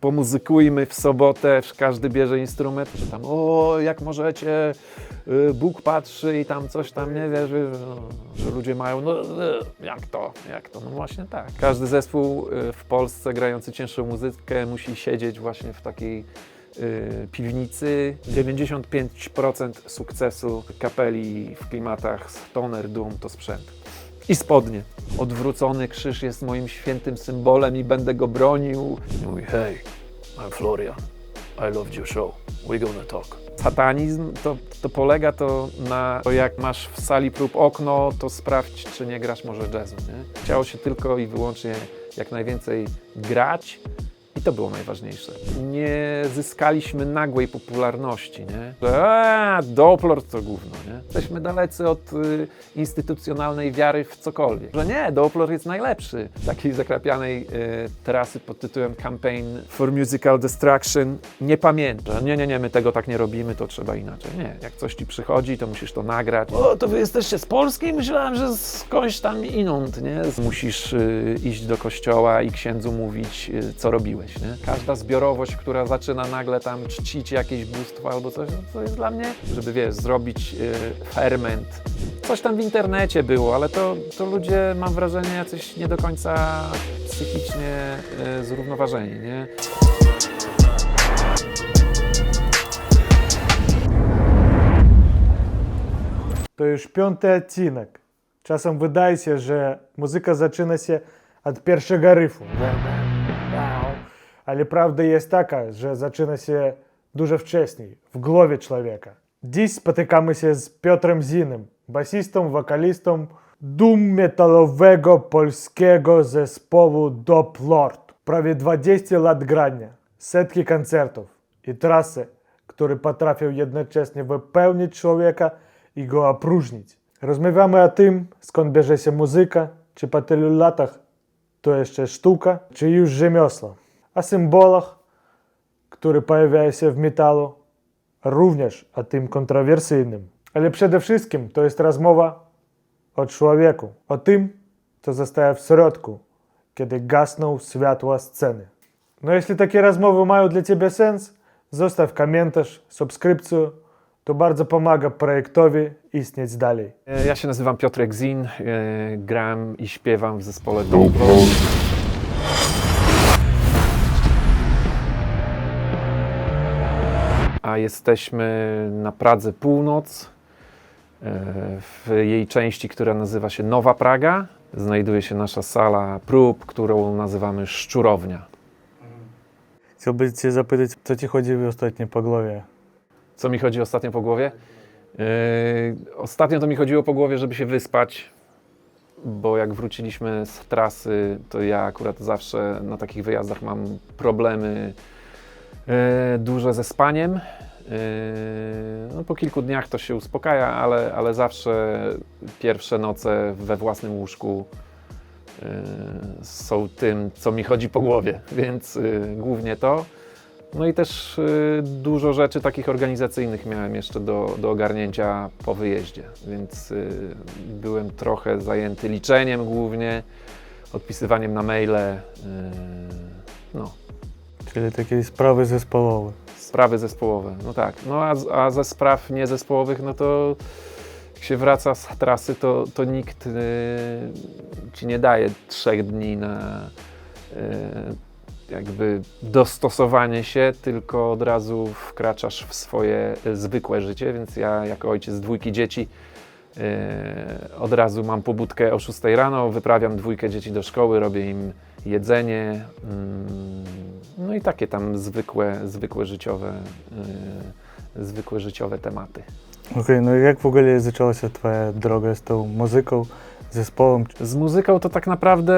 Pomuzykujmy w sobotę, każdy bierze instrument, że tam o, jak możecie, Bóg patrzy i tam coś tam nie wierzy, że ludzie mają, no jak to, no właśnie tak. Każdy zespół w Polsce grający cięższą muzykę musi siedzieć właśnie w takiej piwnicy. 95% sukcesu kapeli w klimatach stoner, doom to sprzęt. I spodnie. Odwrócony krzyż jest moim świętym symbolem i będę go bronił. I mówi, hey, I'm Florian, I loved your show, we're gonna talk. Satanizm to polega to na to, jak masz w sali prób okno, to sprawdź, czy nie grasz może jazzu, nie? Chciało się tylko i wyłącznie jak najwięcej grać. I to było najważniejsze. Nie zyskaliśmy nagłej popularności, nie? Że Doppler to gówno, nie? Jesteśmy dalecy od instytucjonalnej wiary w cokolwiek. Że nie, Doppler jest najlepszy. Takiej zakrapianej trasy pod tytułem Campaign for Musical Destruction nie pamiętam. Nie, my tego tak nie robimy, to trzeba inaczej. Nie, jak coś ci przychodzi, to musisz to nagrać. O, to wy jesteście z Polski? Myślałem, że skądś tam inąd, nie? Musisz iść do kościoła i księdzu mówić, co robiłeś. Nie? Każda zbiorowość, która zaczyna nagle tam czcić jakieś bóstwo albo coś, no to jest dla mnie, żeby wiesz, zrobić ferment. Coś tam w internecie było, ale to ludzie, mam wrażenie, jacyś nie do końca psychicznie zrównoważeni, nie? To już 5. odcinek. Czasem wydaje się, że muzyka zaczyna się od pierwszego riffu. Ale prawda jest taka, że zaczyna się dużo wcześniej, w głowie człowieka. Dziś spotykamy się z Piotrem Zinem, basistą, wokalistą doom-metalowego polskiego zespołu Doppler. Prawie 20 lat grania, setki koncertów i trasy, które potrafią jednocześnie wypełnić człowieka i go opróżnić. Rozmawiamy o tym, skąd bierze się muzyka, czy po tylu latach to jeszcze sztuka, czy już rzemiosło. O symbolach, które pojawiają się w metalu, również o tym kontrowersyjnym. Ale przede wszystkim to jest rozmowa o człowieku, o tym, co zostaje w środku, kiedy gasną światła sceny. No jeśli takie rozmowy mają dla Ciebie sens, zostaw komentarz, subskrypcję, to bardzo pomaga projektowi istnieć dalej. Ja się nazywam Piotrek Zin, gram i śpiewam w zespole Doppler. A jesteśmy na Pradze Północ, w jej części, która nazywa się Nowa Praga. Znajduje się nasza sala prób, którą nazywamy Szczurownia. Chciałbym Cię zapytać, co Ci chodzi ostatnio po głowie? Co mi chodzi ostatnio po głowie? Ostatnio to mi chodziło po głowie, żeby się wyspać, bo jak wróciliśmy z trasy, to ja akurat zawsze na takich wyjazdach mam problemy duże ze spaniem. No, po kilku dniach to się uspokaja, ale zawsze pierwsze noce we własnym łóżku są tym, co mi chodzi po głowie, więc głównie to. No i też dużo rzeczy takich organizacyjnych miałem jeszcze do ogarnięcia po wyjeździe, więc byłem trochę zajęty liczeniem głównie, odpisywaniem na maile, no. Czyli takie sprawy zespołowe. Sprawy zespołowe, no tak. No a ze spraw niezespołowych, no to jak się wraca z trasy, to nikt ci nie daje 3 dni na jakby dostosowanie się, tylko od razu wkraczasz w swoje zwykłe życie, więc ja jako ojciec 2 dzieci od razu mam pobudkę o 6 rano, wyprawiam 2 dzieci do szkoły, robię im jedzenie, no i takie tam zwykłe życiowe tematy. Okej, no i jak w ogóle zaczęła się Twoja droga z tą muzyką, zespołem? Z muzyką to tak naprawdę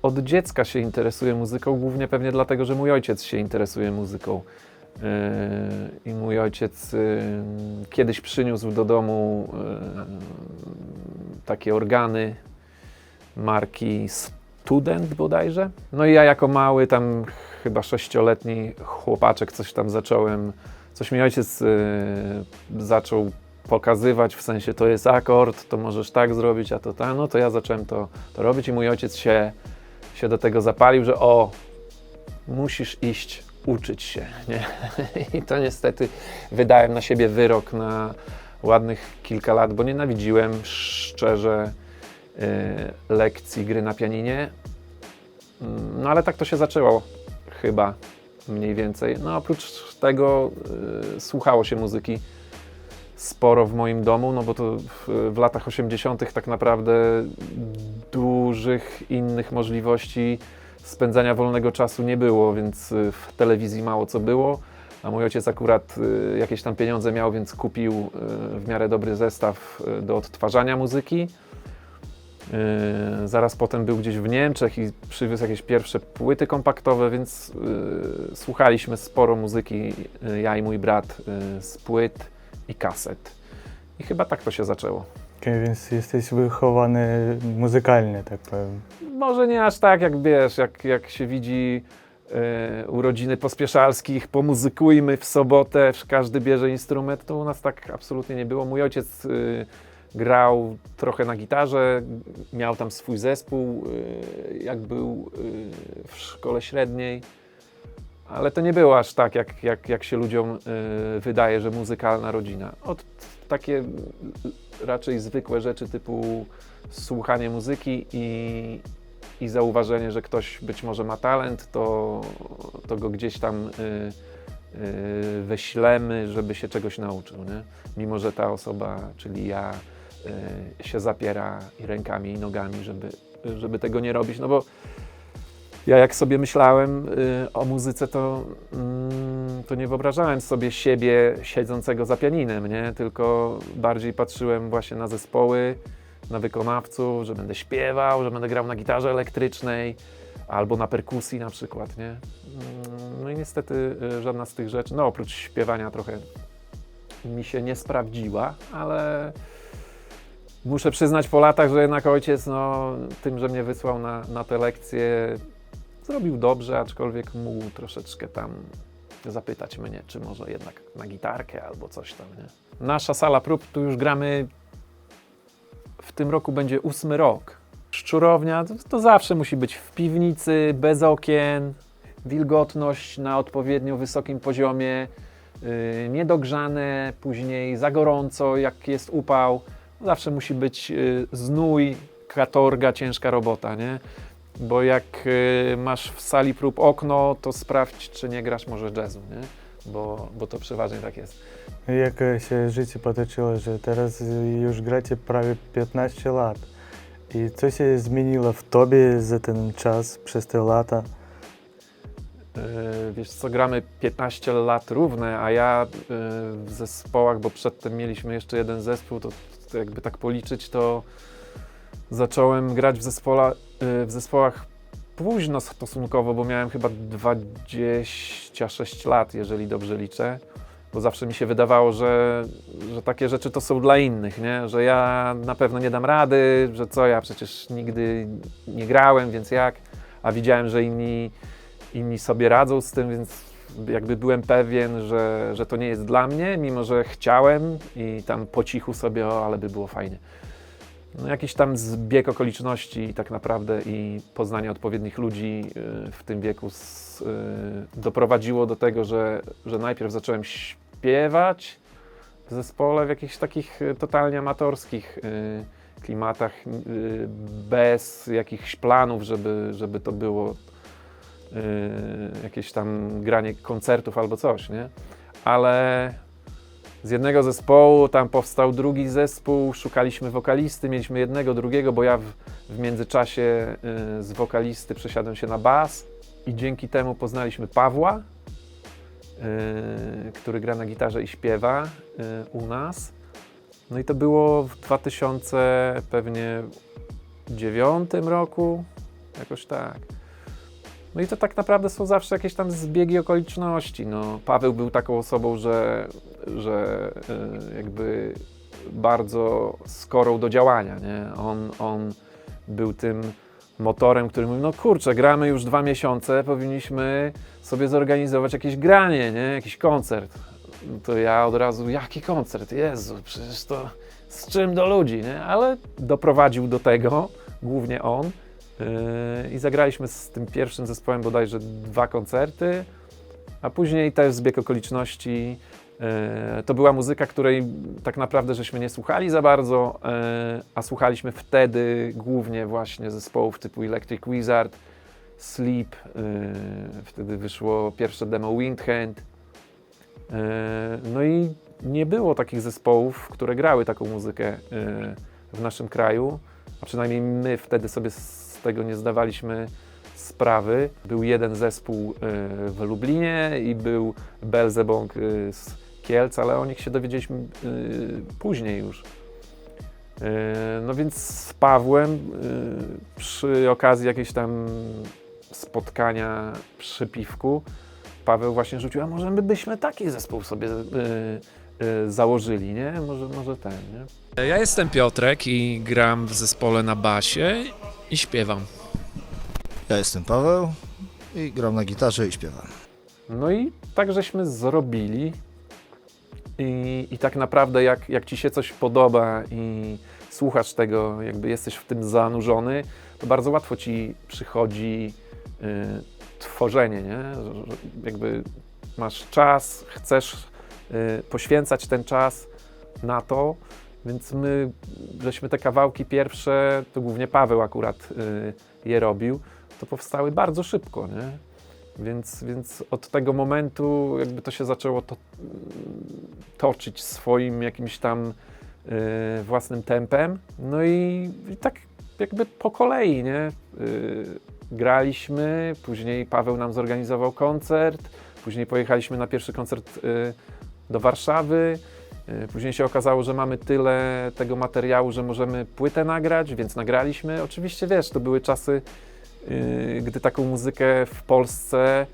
od dziecka się interesuję muzyką, głównie pewnie dlatego, że mój ojciec się interesuje muzyką. I mój ojciec kiedyś przyniósł do domu takie organy marki Student bodajże. No i ja jako mały, tam chyba 6-letni chłopaczek coś mi ojciec zaczął pokazywać, w sensie to jest akord, to możesz tak zrobić, a to tak, no to ja zacząłem to robić i mój ojciec się do tego zapalił, że musisz iść uczyć się, nie? I to niestety wydałem na siebie wyrok na ładnych kilka lat, bo nienawidziłem szczerze lekcji gry na pianinie. No ale tak to się zaczęło chyba mniej więcej. No oprócz tego słuchało się muzyki sporo w moim domu, no bo to w latach 80. tak naprawdę dużych innych możliwości spędzania wolnego czasu nie było, więc w telewizji mało co było, a mój ojciec akurat jakieś tam pieniądze miał, więc kupił w miarę dobry zestaw do odtwarzania muzyki. Zaraz potem był gdzieś w Niemczech i przywiózł jakieś pierwsze płyty kompaktowe, więc słuchaliśmy sporo muzyki, ja i mój brat, z płyt i kaset. I chyba tak to się zaczęło. Więc jesteś wychowany muzykalnie, tak powiem. Może nie aż tak, jak wiesz, jak się widzi urodziny Pospieszalskich, pomuzykujmy w sobotę, każdy bierze instrument, to u nas tak absolutnie nie było. Mój ojciec grał trochę na gitarze, miał tam swój zespół, jak był w szkole średniej, ale to nie było aż tak, jak się ludziom wydaje, że muzykalna rodzina. Takie raczej zwykłe rzeczy typu słuchanie muzyki i zauważenie, że ktoś być może ma talent, to go gdzieś tam wyślemy, żeby się czegoś nauczył, nie? Mimo że ta osoba, czyli ja, się zapiera i rękami i nogami, żeby tego nie robić, no bo ja jak sobie myślałem o muzyce, to nie wyobrażałem sobie siebie siedzącego za pianinem, nie? Tylko bardziej patrzyłem właśnie na zespoły, na wykonawców, że będę śpiewał, że będę grał na gitarze elektrycznej albo na perkusji na przykład, nie? No i niestety żadna z tych rzeczy, no oprócz śpiewania trochę mi się nie sprawdziła, ale muszę przyznać po latach, że jednak ojciec, no, tym, że mnie wysłał na te lekcje, zrobił dobrze, aczkolwiek mógł troszeczkę tam zapytać mnie, czy może jednak na gitarkę albo coś tam, nie? Nasza sala prób, tu już gramy, w tym roku będzie 8. rok. Szczurownia to zawsze musi być w piwnicy, bez okien, wilgotność na odpowiednio wysokim poziomie, niedogrzane, później za gorąco, jak jest upał. Zawsze musi być znój, katorga, ciężka robota, nie? Bo jak masz w sali prób okno, to sprawdź, czy nie grasz może jazzu, nie? Bo to przeważnie tak jest. Jak się życie potoczyło, że teraz już gracie prawie 15 lat. I co się zmieniło w tobie za ten czas, przez te lata? Wiesz co, gramy 15 lat równe, a ja w zespołach, bo przedtem mieliśmy jeszcze jeden zespół, to jakby tak policzyć, to zacząłem grać w zespołach późno stosunkowo, bo miałem chyba 26 lat, jeżeli dobrze liczę, bo zawsze mi się wydawało, że takie rzeczy to są dla innych, nie? Że ja na pewno nie dam rady, że co, ja przecież nigdy nie grałem, więc jak? A widziałem, że inni sobie radzą z tym, więc jakby byłem pewien, że to nie jest dla mnie, mimo że chciałem i tam po cichu sobie, ale by było fajnie. No jakiś tam zbieg okoliczności tak naprawdę i poznanie odpowiednich ludzi w tym wieku doprowadziło do tego, że najpierw zacząłem śpiewać w zespole w jakichś takich totalnie amatorskich klimatach, bez jakichś planów, żeby to było jakieś tam granie koncertów albo coś, nie? Ale z jednego zespołu tam powstał drugi zespół, szukaliśmy wokalisty, mieliśmy jednego, drugiego, bo ja w międzyczasie z wokalisty przesiadłem się na bas i dzięki temu poznaliśmy Pawła, który gra na gitarze i śpiewa u nas. No i to było w 2009 roku, jakoś tak. No i to tak naprawdę są zawsze jakieś tam zbiegi okoliczności. No, Paweł był taką osobą, że jakby bardzo skorą do działania, nie? On był tym motorem, który mówił, no kurczę, gramy już 2 miesiące, powinniśmy sobie zorganizować jakieś granie, nie? Jakiś koncert. No to ja od razu, jaki koncert? Jezu, przecież to z czym do ludzi, nie? Ale doprowadził do tego, głównie on, I zagraliśmy z tym pierwszym zespołem bodajże 2 koncerty, a później też zbieg okoliczności. To była muzyka, której tak naprawdę żeśmy nie słuchali za bardzo, a słuchaliśmy wtedy głównie właśnie zespołów typu Electric Wizard, Sleep, wtedy wyszło pierwsze demo Windhand. No i nie było takich zespołów, które grały taką muzykę w naszym kraju, a przynajmniej my wtedy sobie z tego nie zdawaliśmy sprawy. Był jeden zespół w Lublinie i był Belzebong z Kielc, ale o nich się dowiedzieliśmy później już. No więc z Pawłem przy okazji jakiejś tam spotkania przy piwku Paweł właśnie rzucił, a może my byśmy taki zespół sobie założyli, nie? Może ten, nie? Ja jestem Piotrek i gram w zespole na basie i śpiewam. Ja jestem Paweł i gram na gitarze i śpiewam. No i tak żeśmy zrobili i tak naprawdę jak ci się coś podoba i słuchasz tego, jakby jesteś w tym zanurzony, to bardzo łatwo ci przychodzi tworzenie, nie? Że jakby masz czas, chcesz poświęcać ten czas na to, więc my żeśmy te kawałki pierwsze, to głównie Paweł akurat je robił, to powstały bardzo szybko, nie? Więc od tego momentu jakby to się zaczęło toczyć swoim jakimś tam własnym tempem. No i tak jakby po kolei, nie? Graliśmy, później Paweł nam zorganizował koncert, później pojechaliśmy na pierwszy koncert do Warszawy, później się okazało, że mamy tyle tego materiału, że możemy płytę nagrać, więc nagraliśmy. Oczywiście wiesz, to były czasy, gdy taką muzykę w Polsce,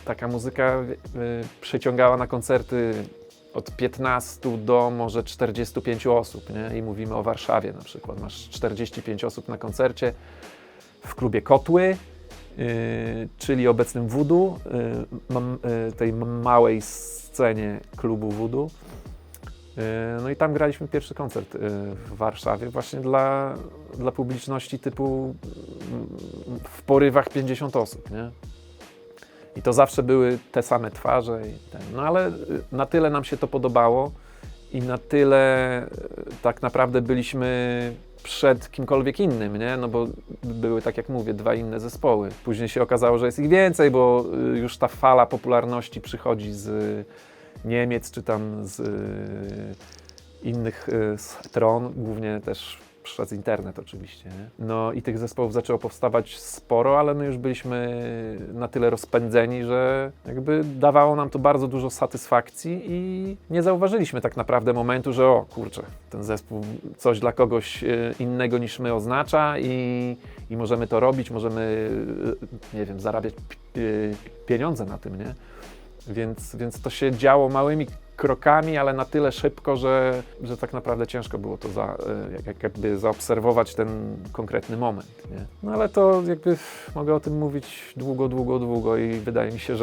taka muzyka przyciągała na koncerty od 15 do może 45 osób, nie? I mówimy o Warszawie na przykład. Masz 45 osób na koncercie w klubie Kotły, czyli obecnym Voodoo, tej małej scenie klubu Voodoo. No i tam graliśmy pierwszy koncert w Warszawie właśnie dla publiczności typu w porywach 50 osób, nie? I to zawsze były te same twarze. No ale na tyle nam się to podobało i na tyle tak naprawdę byliśmy przed kimkolwiek innym, nie? No bo były, tak jak mówię, 2 inne zespoły. Później się okazało, że jest ich więcej, bo już ta fala popularności przychodzi z Niemiec, czy tam z innych stron, głównie też przez internet oczywiście, nie? No i tych zespołów zaczęło powstawać sporo, ale my już byliśmy na tyle rozpędzeni, że jakby dawało nam to bardzo dużo satysfakcji i nie zauważyliśmy tak naprawdę momentu, że o kurczę, ten zespół coś dla kogoś innego niż my oznacza i możemy to robić, możemy, nie wiem, zarabiać pieniądze na tym, nie? Więc to się działo małymi krokami, ale na tyle szybko, że tak naprawdę ciężko było to jakby zaobserwować ten konkretny moment, nie? No ale to jakby mogę o tym mówić długo i wydaje mi się,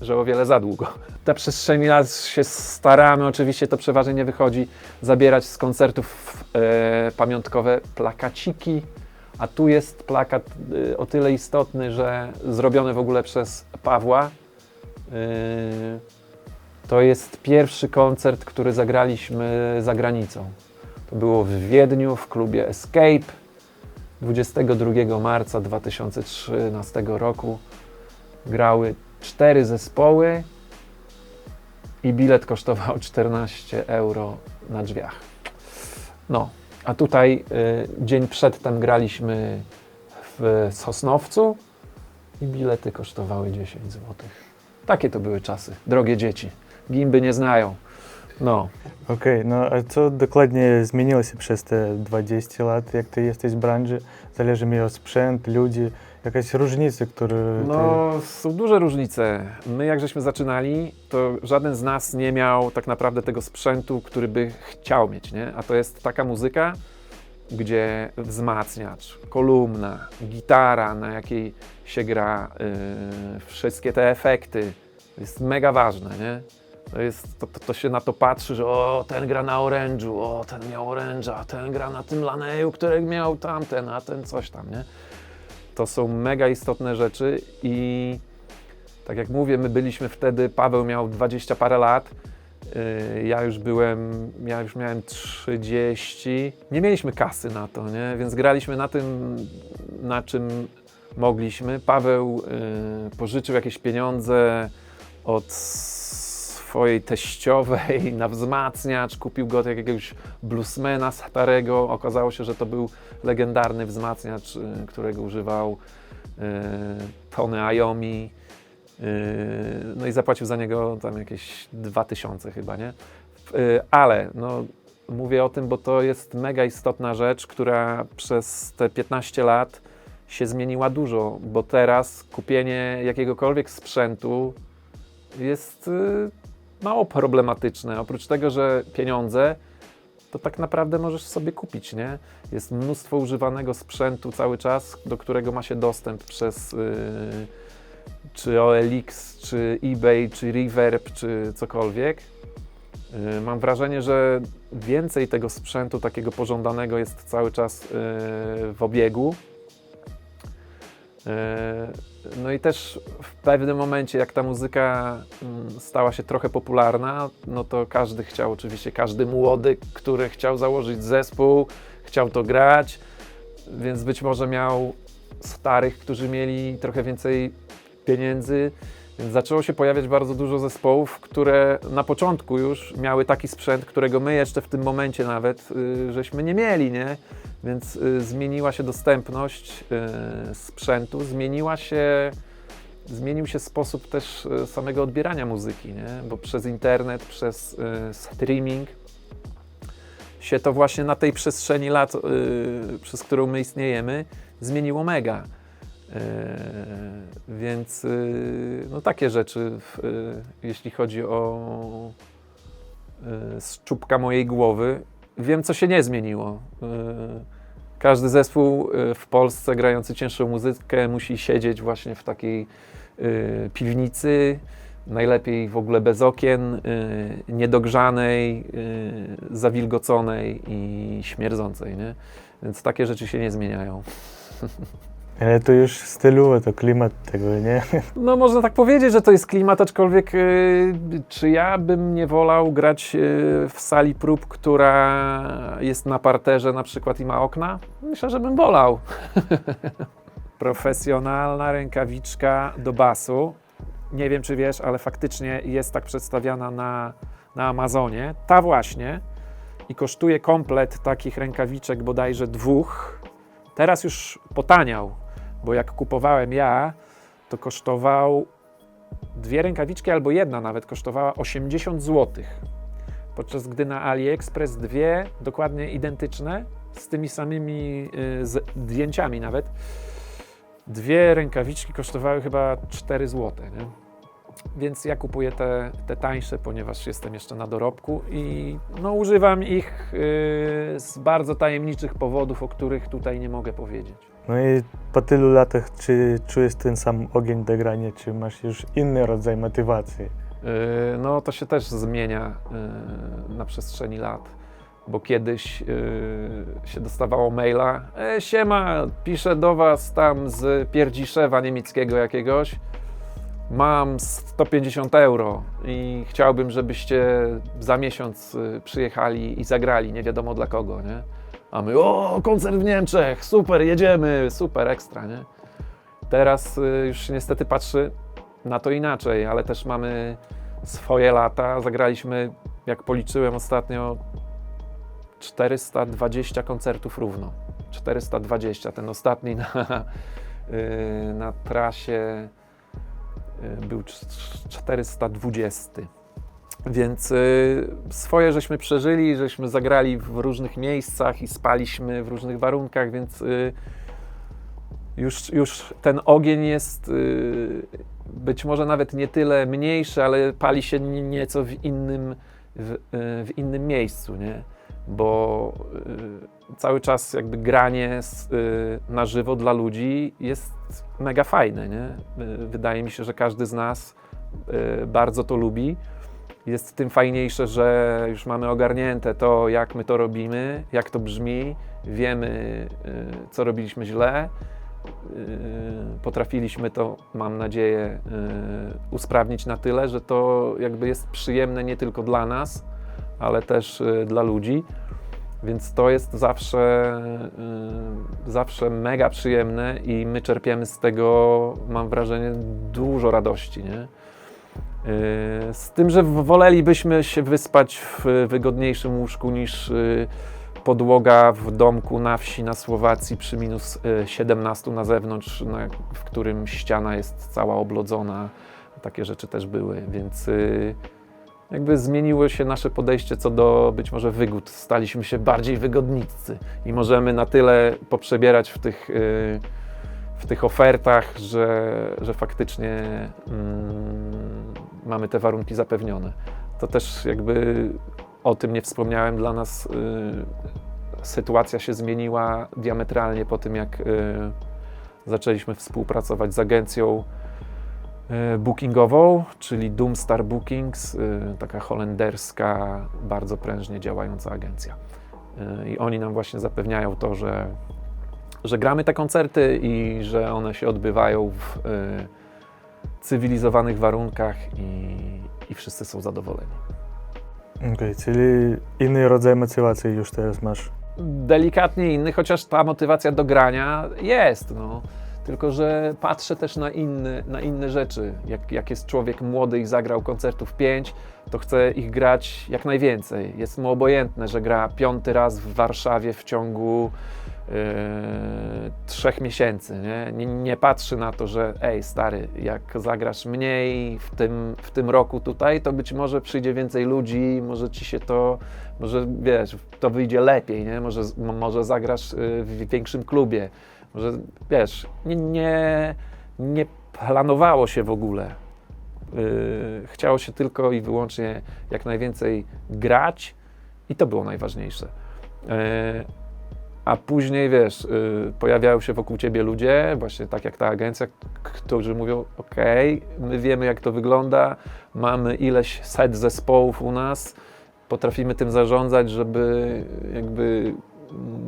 że o wiele za długo. Na przestrzeni lat się staramy, oczywiście to przeważnie nie wychodzi, zabierać z koncertów pamiątkowe plakaciki, a tu jest plakat o tyle istotny, że zrobiony w ogóle przez Pawła. To jest pierwszy koncert, który zagraliśmy za granicą. To było w Wiedniu, w klubie Escape 22 marca 2013 roku. Grały 4 zespoły i bilet kosztował 14 euro na drzwiach. No, a tutaj dzień przedtem graliśmy w Sosnowcu i bilety kosztowały 10 zł. Takie to były czasy, drogie dzieci. Gimby nie znają. No. Okej, no a co dokładnie zmieniło się przez te 20 lat, jak ty jesteś w branży? Zależy mi o sprzęt, ludzi, jakaś różnica, które... No, są duże różnice. My jak żeśmy zaczynali, to żaden z nas nie miał tak naprawdę tego sprzętu, który by chciał mieć, nie? A to jest taka muzyka, gdzie wzmacniacz, kolumna, gitara, na jakiej się gra, wszystkie te efekty, to jest mega ważne, nie? To się na to patrzy, że o, ten gra na orężu, o, ten miał oręża, ten gra na tym laneju, który miał tamten, a ten coś tam, nie? To są mega istotne rzeczy i tak jak mówię, my byliśmy wtedy, Paweł miał 20 parę lat, ja już miałem 30, nie mieliśmy kasy na to, nie? Więc graliśmy na tym, na czym mogliśmy. Paweł pożyczył jakieś pieniądze od swojej teściowej na wzmacniacz, kupił go od jakiegoś bluesmana starego. Okazało się, że to był legendarny wzmacniacz, którego używał Tony Iommi. No i zapłacił za niego tam jakieś 2000 chyba, nie? Ale no, mówię o tym, bo to jest mega istotna rzecz, która przez te 15 lat się zmieniła dużo, bo teraz kupienie jakiegokolwiek sprzętu jest mało problematyczne. Oprócz tego, że pieniądze, to tak naprawdę możesz sobie kupić, nie? Jest mnóstwo używanego sprzętu cały czas, do którego ma się dostęp przez czy OLX, czy eBay, czy Reverb, czy cokolwiek. Mam wrażenie, że więcej tego sprzętu takiego pożądanego jest cały czas w obiegu. No i też w pewnym momencie, jak ta muzyka stała się trochę popularna, no to każdy chciał, oczywiście każdy młody, który chciał założyć zespół, chciał to grać, więc być może miał starych, którzy mieli trochę więcej pieniędzy, więc zaczęło się pojawiać bardzo dużo zespołów, które na początku już miały taki sprzęt, którego my jeszcze w tym momencie nawet żeśmy nie mieli, nie? Więc zmieniła się dostępność sprzętu, zmienił się sposób też samego odbierania muzyki, nie? Bo przez internet, przez streaming się to właśnie na tej przestrzeni lat, przez którą my istniejemy, zmieniło mega. Więc no takie rzeczy, jeśli chodzi o szczupka mojej głowy, wiem, co się nie zmieniło. Każdy zespół w Polsce grający cięższą muzykę musi siedzieć właśnie w takiej piwnicy, najlepiej w ogóle bez okien, niedogrzanej, zawilgoconej i śmierdzącej, nie? Więc takie rzeczy się nie zmieniają. Ale to już stylowo, to klimat tego, nie? No można tak powiedzieć, że to jest klimat, aczkolwiek czy ja bym nie wolał grać w sali prób, która jest na parterze na przykład i ma okna? Myślę, że bym wolał. Profesjonalna rękawiczka do basu. Nie wiem, czy wiesz, ale faktycznie jest tak przedstawiana na Amazonie. Ta właśnie. I kosztuje komplet takich rękawiczek bodajże 2. Teraz już potaniał, bo jak kupowałem ja, to kosztował 2 rękawiczki albo jedna nawet kosztowała 80 zł. Podczas gdy na AliExpress 2 dokładnie identyczne, z tymi samymi zdjęciami nawet, 2 rękawiczki kosztowały chyba 4 zł. Nie? Więc ja kupuję te tańsze, ponieważ jestem jeszcze na dorobku i no, używam ich z bardzo tajemniczych powodów, o których tutaj nie mogę powiedzieć. No i po tylu latach, czy czujesz ten sam ogień do grania, czy masz już inny rodzaj motywacji? No to się też zmienia na przestrzeni lat, bo kiedyś się dostawało maila: siema, piszę do was tam z Pierdziszewa niemieckiego jakiegoś, mam 150 € i chciałbym, żebyście za miesiąc przyjechali i zagrali, nie wiadomo dla kogo, nie? A my, o, koncert w Niemczech, super, jedziemy, super, ekstra, nie? Teraz już się niestety patrzy na to inaczej, ale też mamy swoje lata. Zagraliśmy, jak policzyłem ostatnio, 420 koncertów równo. 420, ten ostatni na trasie był 420. Więc swoje żeśmy przeżyli, żeśmy zagrali w różnych miejscach i spaliśmy w różnych warunkach, więc już ten ogień jest być może nawet nie tyle mniejszy, ale pali się nieco w innym miejscu, nie? Bo cały czas jakby granie na żywo dla ludzi jest mega fajne, nie? Wydaje mi się, że każdy z nas bardzo to lubi. jest w tym fajniejsze, że już mamy ogarnięte to, jak my to robimy, jak to brzmi, wiemy, co robiliśmy źle. Potrafiliśmy to, mam nadzieję, usprawnić na tyle, że to jakby jest przyjemne nie tylko dla nas, ale też dla ludzi. Więc to jest zawsze mega przyjemne i my czerpiemy z tego, mam wrażenie, dużo radości, nie? Z tym, że wolelibyśmy się wyspać w wygodniejszym łóżku niż podłoga w domku na wsi na Słowacji przy minus 17 na zewnątrz, w którym ściana jest cała oblodzona. Takie rzeczy też były, więc jakby zmieniło się nasze podejście co do być może wygód. Staliśmy się bardziej wygodnicy i możemy na tyle poprzebierać w tych ofertach, że faktycznie mamy te warunki zapewnione. To też jakby o tym nie wspomniałem, dla nas sytuacja się zmieniła diametralnie po tym, jak zaczęliśmy współpracować z agencją bookingową, czyli Doomstar Bookings, taka holenderska, bardzo prężnie działająca agencja. I oni nam właśnie zapewniają to, że gramy te koncerty i że one się odbywają w cywilizowanych warunkach i wszyscy są zadowoleni. Okej, czyli inny rodzaj motywacji już teraz masz. Delikatnie inny, chociaż ta motywacja do grania jest, no. Tylko że patrzę też na inne rzeczy. Jak jest człowiek młody i zagrał koncertów 5, to chce ich grać jak najwięcej. Jest mu obojętne, że gra 5. raz w Warszawie w ciągu 3 miesięcy. Nie patrzy na to, że ej stary, jak zagrasz mniej w tym roku tutaj, to być może przyjdzie więcej ludzi, może ci się może wiesz, to wyjdzie lepiej, nie? Może zagrasz w większym klubie. Może, wiesz, nie planowało się w ogóle. Chciało się tylko i wyłącznie jak najwięcej grać i to było najważniejsze. A później, wiesz, pojawiają się wokół ciebie ludzie, właśnie tak jak ta agencja, którzy mówią, okej, my wiemy jak to wygląda, mamy ileś set zespołów u nas, potrafimy tym zarządzać, żeby jakby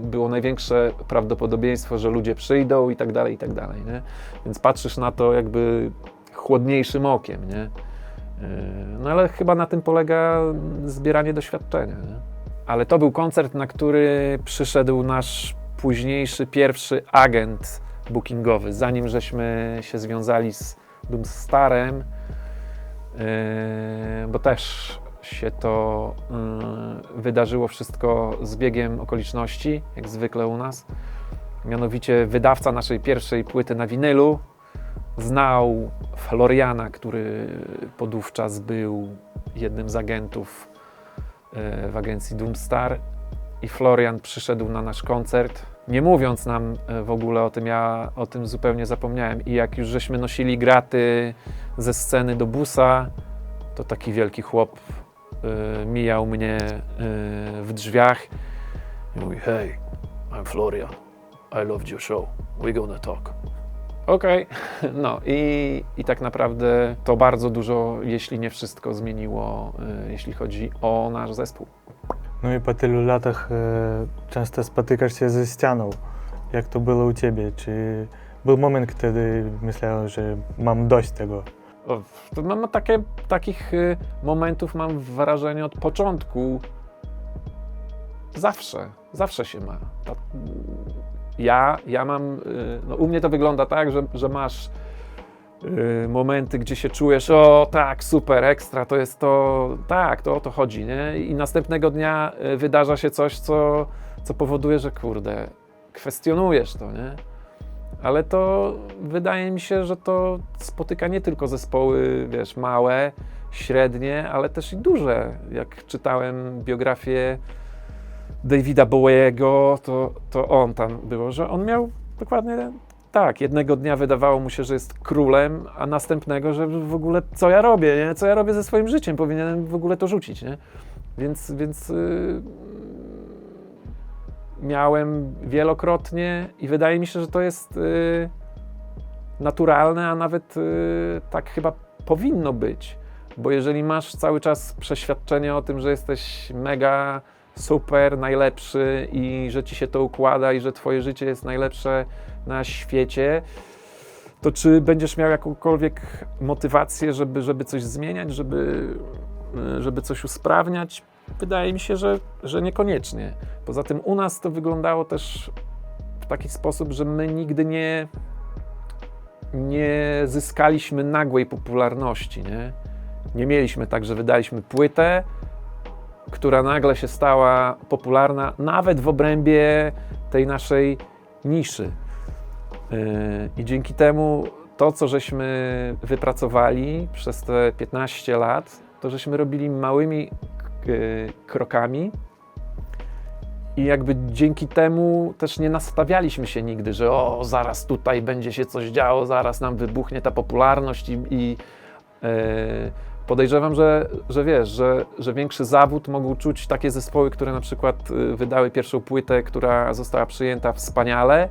było największe prawdopodobieństwo, że ludzie przyjdą i tak dalej, nie? Więc patrzysz na to jakby chłodniejszym okiem, nie? No ale chyba na tym polega zbieranie doświadczenia, nie? Ale to był koncert, na który przyszedł nasz późniejszy, pierwszy agent bookingowy, zanim żeśmy się związali z Doomstarem, bo też się to wydarzyło wszystko z biegiem okoliczności, jak zwykle u nas. Mianowicie wydawca naszej pierwszej płyty na winylu znał Floriana, który podówczas był jednym z agentów w agencji Doomstar i Florian przyszedł na nasz koncert, nie mówiąc nam w ogóle o tym, ja o tym zupełnie zapomniałem i jak już żeśmy nosili graty ze sceny do busa, to taki wielki chłop mijał mnie w drzwiach i mówi: "Hey, I'm Florian, I loved your show, we're gonna talk." Okej. No i tak naprawdę to bardzo dużo, jeśli nie wszystko zmieniło, jeśli chodzi o nasz zespół. No i po tylu latach często spotykasz się ze ścianą. Jak to było u ciebie? Czy był moment, kiedy myślałeś, że mam dość tego? No, takich momentów mam wrażenie od początku. Zawsze się ma. Ja mam, no u mnie to wygląda tak, że masz momenty, gdzie się czujesz, o tak, super, ekstra, to jest to, tak, to o to chodzi, nie? I następnego dnia wydarza się coś, co powoduje, że kurde, kwestionujesz to, nie? Ale to wydaje mi się, że to spotyka nie tylko zespoły, wiesz, małe, średnie, ale też i duże. Jak czytałem biografię Davida Bowiego, to on tam było, że on miał dokładnie tak. Jednego dnia wydawało mu się, że jest królem, a następnego, że w ogóle co ja robię, nie? Co ja robię ze swoim życiem, powinienem w ogóle to rzucić, nie? Więc miałem wielokrotnie i wydaje mi się, że to jest naturalne, a nawet tak chyba powinno być, Bo jeżeli masz cały czas przeświadczenie o tym, że jesteś mega super, najlepszy i że ci się to układa i że twoje życie jest najlepsze na świecie, to czy będziesz miał jakąkolwiek motywację, żeby coś zmieniać, żeby coś usprawniać? Wydaje mi się, że niekoniecznie. Poza tym u nas to wyglądało też w taki sposób, że my nigdy nie zyskaliśmy nagłej popularności, nie? Nie mieliśmy tak, że wydaliśmy płytę, która nagle się stała popularna, nawet w obrębie tej naszej niszy. I dzięki temu to, co żeśmy wypracowali przez te 15 lat, to żeśmy robili małymi krokami i jakby dzięki temu też nie nastawialiśmy się nigdy, że o, zaraz tutaj będzie się coś działo, zaraz nam wybuchnie ta popularność i podejrzewam, że wiesz, że większy zawód mogą czuć takie zespoły, które na przykład wydały pierwszą płytę, która została przyjęta wspaniale,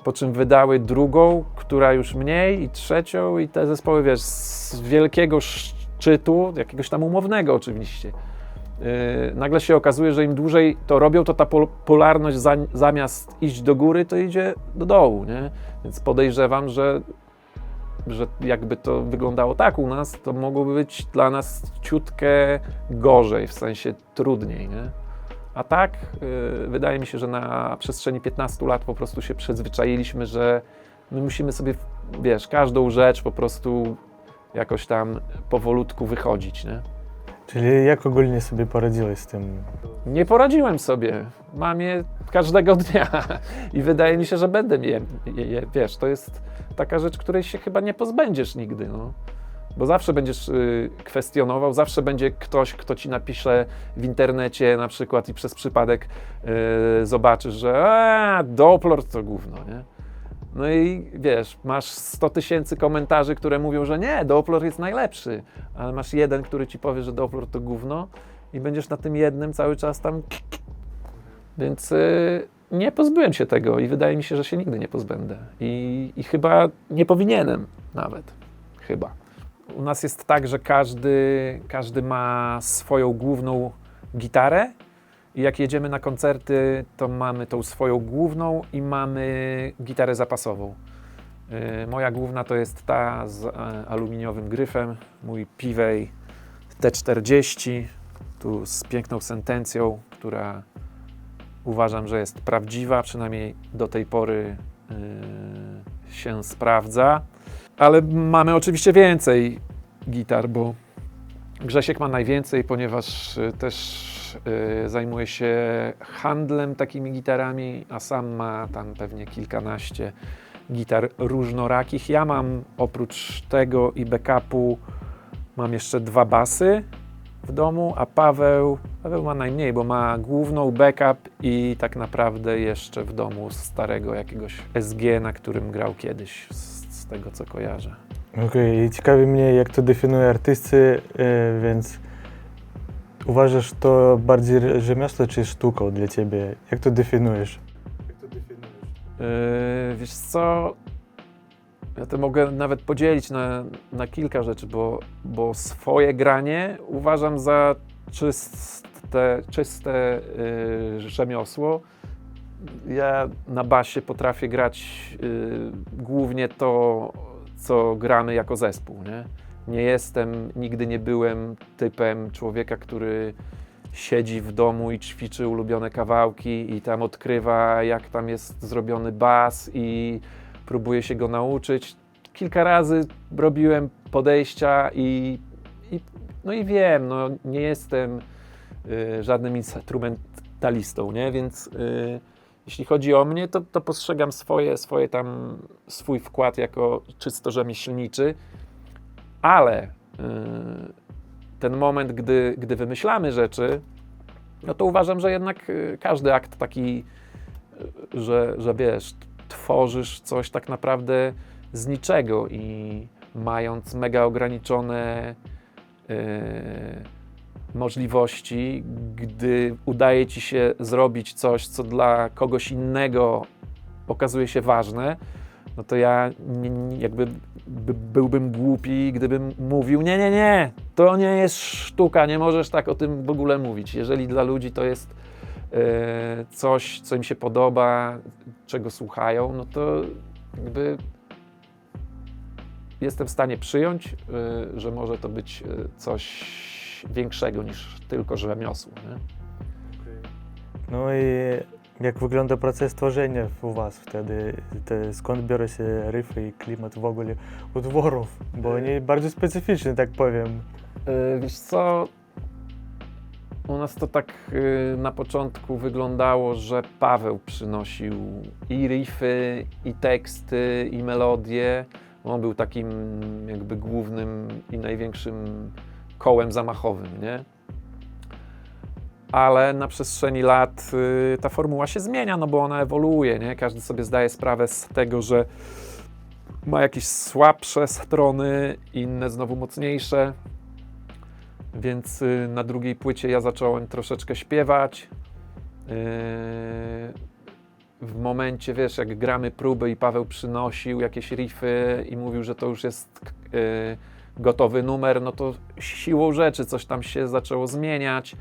po czym wydały drugą, która już mniej i trzecią i te zespoły, wiesz, z wielkiego szczytu, jakiegoś tam umownego oczywiście, nagle się okazuje, że im dłużej to robią, to ta popularność zamiast iść do góry, to idzie do dołu, nie? Więc podejrzewam, że jakby to wyglądało tak u nas, to mogłoby być dla nas ciutkę gorzej, w sensie trudniej, nie? A tak, wydaje mi się, że na przestrzeni 15 lat po prostu się przyzwyczailiśmy, że my musimy sobie, wiesz, każdą rzecz po prostu jakoś tam powolutku wychodzić, nie? Czyli jak ogólnie sobie poradziłeś z tym? Nie poradziłem sobie. Mam je każdego dnia i wydaje mi się, że będę je. Wiesz, to jest taka rzecz, której się chyba nie pozbędziesz nigdy, no. Bo zawsze będziesz kwestionował, zawsze będzie ktoś, kto ci napisze w internecie na przykład i przez przypadek zobaczysz, że Doppler to gówno, nie? No i wiesz, masz 100 000 komentarzy, które mówią, że nie, Doppler jest najlepszy, ale masz jeden, który ci powie, że Doppler to gówno i będziesz na tym jednym cały czas tam. Więc nie pozbyłem się tego i wydaje mi się, że się nigdy nie pozbędę. I chyba nie powinienem nawet. Chyba. U nas jest tak, że każdy ma swoją główną gitarę i jak jedziemy na koncerty, to mamy tą swoją główną i mamy gitarę zapasową. Moja główna to jest ta z aluminiowym gryfem, mój Pivey T40, tu z piękną sentencją, która uważam, że jest prawdziwa, przynajmniej do tej pory się sprawdza. Ale mamy oczywiście więcej gitar, bo Grzesiek ma najwięcej, ponieważ też zajmuje się handlem takimi gitarami, a sam ma tam pewnie kilkanaście gitar różnorakich. Ja mam oprócz tego i backupu mam jeszcze 2 basy w domu, a Paweł ma najmniej, bo ma główną, backup i tak naprawdę jeszcze w domu starego jakiegoś SG, na którym grał kiedyś, z tego co kojarzę. Okej, i ciekawi mnie, jak to definiuje artysty, więc uważasz to bardziej rzemiosło czy sztuką dla ciebie? Jak to definiujesz? Wiesz co, ja to mogę nawet podzielić na kilka rzeczy, bo swoje granie uważam za czyste rzemiosło. Ja na basie potrafię grać głównie to, co gramy jako zespół, nie? Nigdy nie byłem typem człowieka, który siedzi w domu i ćwiczy ulubione kawałki i tam odkrywa, jak tam jest zrobiony bas i próbuje się go nauczyć. Kilka razy robiłem podejścia no i wiem, no nie jestem żadnym instrumentalistą, nie? Więc jeśli chodzi o mnie, to postrzegam swój wkład jako czysto rzemieślniczy, ale ten moment, gdy wymyślamy rzeczy, no to uważam, że jednak każdy akt taki, że wiesz, tworzysz coś tak naprawdę z niczego i mając mega ograniczone możliwości, gdy udaje ci się zrobić coś, co dla kogoś innego okazuje się ważne, no to ja jakby byłbym głupi, gdybym mówił nie, To nie jest sztuka, nie możesz tak o tym w ogóle mówić. Jeżeli dla ludzi to jest coś, co im się podoba, czego słuchają, no to jakby jestem w stanie przyjąć, że może to być coś większego niż tylko rzemiosło. Nie? No i jak wygląda proces tworzenia u was wtedy? Skąd biorą się riffy i klimat w ogóle utworów? Bo oni bardzo specyficzne, tak powiem. Wiesz co, u nas to tak na początku wyglądało, że Paweł przynosił i riffy, i teksty, i melodie. On był takim jakby głównym i największym kołem zamachowym, nie? Ale na przestrzeni lat ta formuła się zmienia, no bo ona ewoluuje, nie? Każdy sobie zdaje sprawę z tego, że ma jakieś słabsze strony, inne znowu mocniejsze. Więc na drugiej płycie ja zacząłem troszeczkę śpiewać. W momencie, wiesz, jak gramy próby i Paweł przynosił jakieś riffy i mówił, że to już jest gotowy numer, no to siłą rzeczy coś tam się zaczęło zmieniać.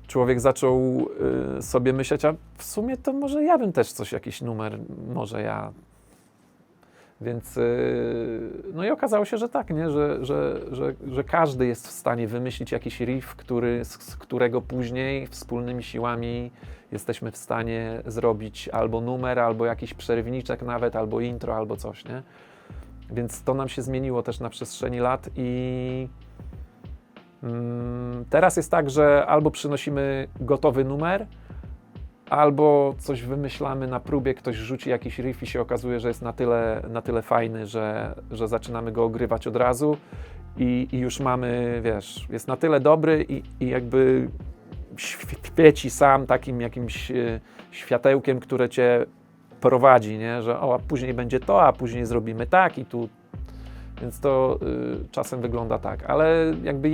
Człowiek zaczął sobie myśleć, a w sumie to może ja bym też coś, jakiś numer, może ja. Więc no i okazało się, że tak, nie? Że każdy jest w stanie wymyślić jakiś riff, z którego później wspólnymi siłami jesteśmy w stanie zrobić albo numer, albo jakiś przerywniczek nawet, albo intro, albo coś, nie? Więc to nam się zmieniło też na przestrzeni lat i teraz jest tak, że albo przynosimy gotowy numer, albo coś wymyślamy na próbie, ktoś rzuci jakiś riff i się okazuje, że jest na tyle fajny, że zaczynamy go ogrywać od razu i już mamy, wiesz, jest na tyle dobry i jakby świeci sam takim jakimś światełkiem, które cię prowadzi, nie? Że a później będzie to, a później zrobimy tak i tu. Więc to czasem wygląda tak, ale jakby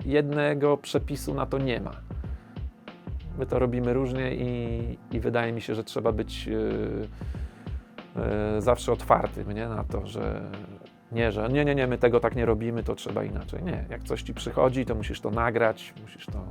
jednego przepisu na to nie ma. My to robimy różnie i wydaje mi się, że trzeba być zawsze otwartym, nie? Na to, że nie, my tego tak nie robimy, to trzeba inaczej. Nie, jak coś ci przychodzi, to musisz to nagrać, musisz to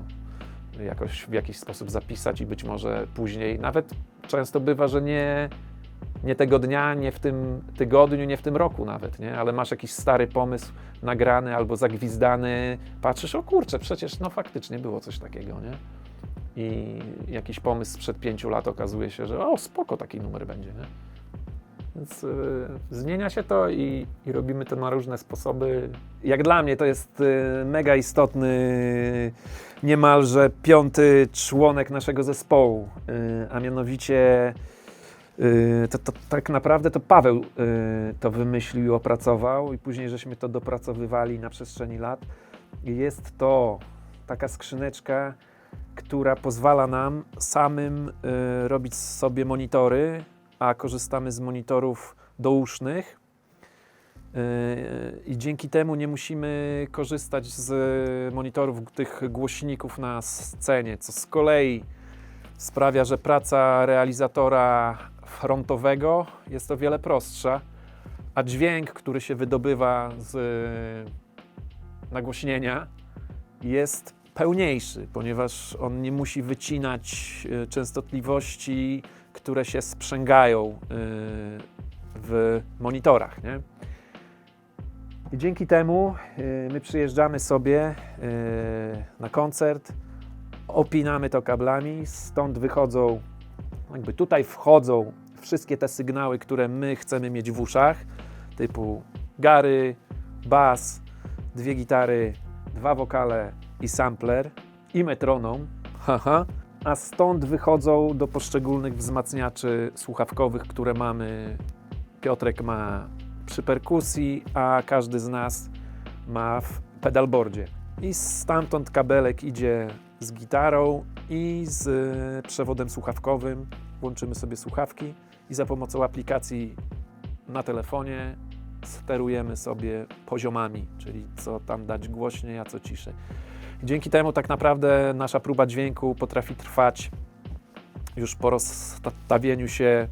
jakoś w jakiś sposób zapisać i być może później, nawet często bywa, że nie tego dnia, nie w tym tygodniu, nie w tym roku nawet, nie? Ale masz jakiś stary pomysł nagrany albo zagwizdany, patrzysz, o kurczę, przecież no faktycznie było coś takiego, nie? I jakiś pomysł sprzed 5 lat okazuje się, że o spoko, taki numer będzie, nie? Więc zmienia się to i robimy to na różne sposoby. Jak dla mnie to jest mega istotny, niemalże 5. członek naszego zespołu, a mianowicie to tak naprawdę to Paweł to wymyślił i opracował i później żeśmy to dopracowywali na przestrzeni lat. I jest to taka skrzyneczka, która pozwala nam samym robić sobie monitory, a korzystamy z monitorów dousznych i dzięki temu nie musimy korzystać z monitorów tych głośników na scenie, co z kolei sprawia, że praca realizatora frontowego jest o wiele prostsza, a dźwięk, który się wydobywa z nagłośnienia, jest pełniejszy, ponieważ on nie musi wycinać częstotliwości, które się sprzęgają w monitorach, nie? I dzięki temu my przyjeżdżamy sobie na koncert, opinamy to kablami, stąd wychodzą, jakby tutaj wchodzą wszystkie te sygnały, które my chcemy mieć w uszach, typu gary, bas, 2 gitary, 2 wokale i sampler i metronom, a stąd wychodzą do poszczególnych wzmacniaczy słuchawkowych, które mamy. Piotrek ma przy perkusji, a każdy z nas ma w pedalboardzie. I stamtąd kabelek idzie z gitarą i z przewodem słuchawkowym. Łączymy sobie słuchawki i za pomocą aplikacji na telefonie sterujemy sobie poziomami, czyli co tam dać głośniej, a co ciszej. Dzięki temu tak naprawdę nasza próba dźwięku potrafi trwać już po rozstawieniu się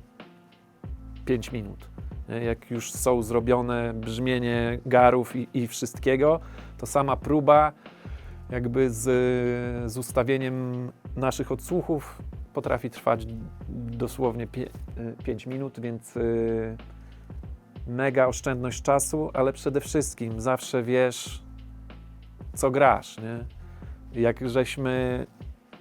5 minut. nie? Jak już są zrobione brzmienie garów i wszystkiego, to sama próba jakby z ustawieniem naszych odsłuchów potrafi trwać dosłownie 5 minut, więc mega oszczędność czasu, ale przede wszystkim zawsze wiesz, co grasz, nie? Jak żeśmy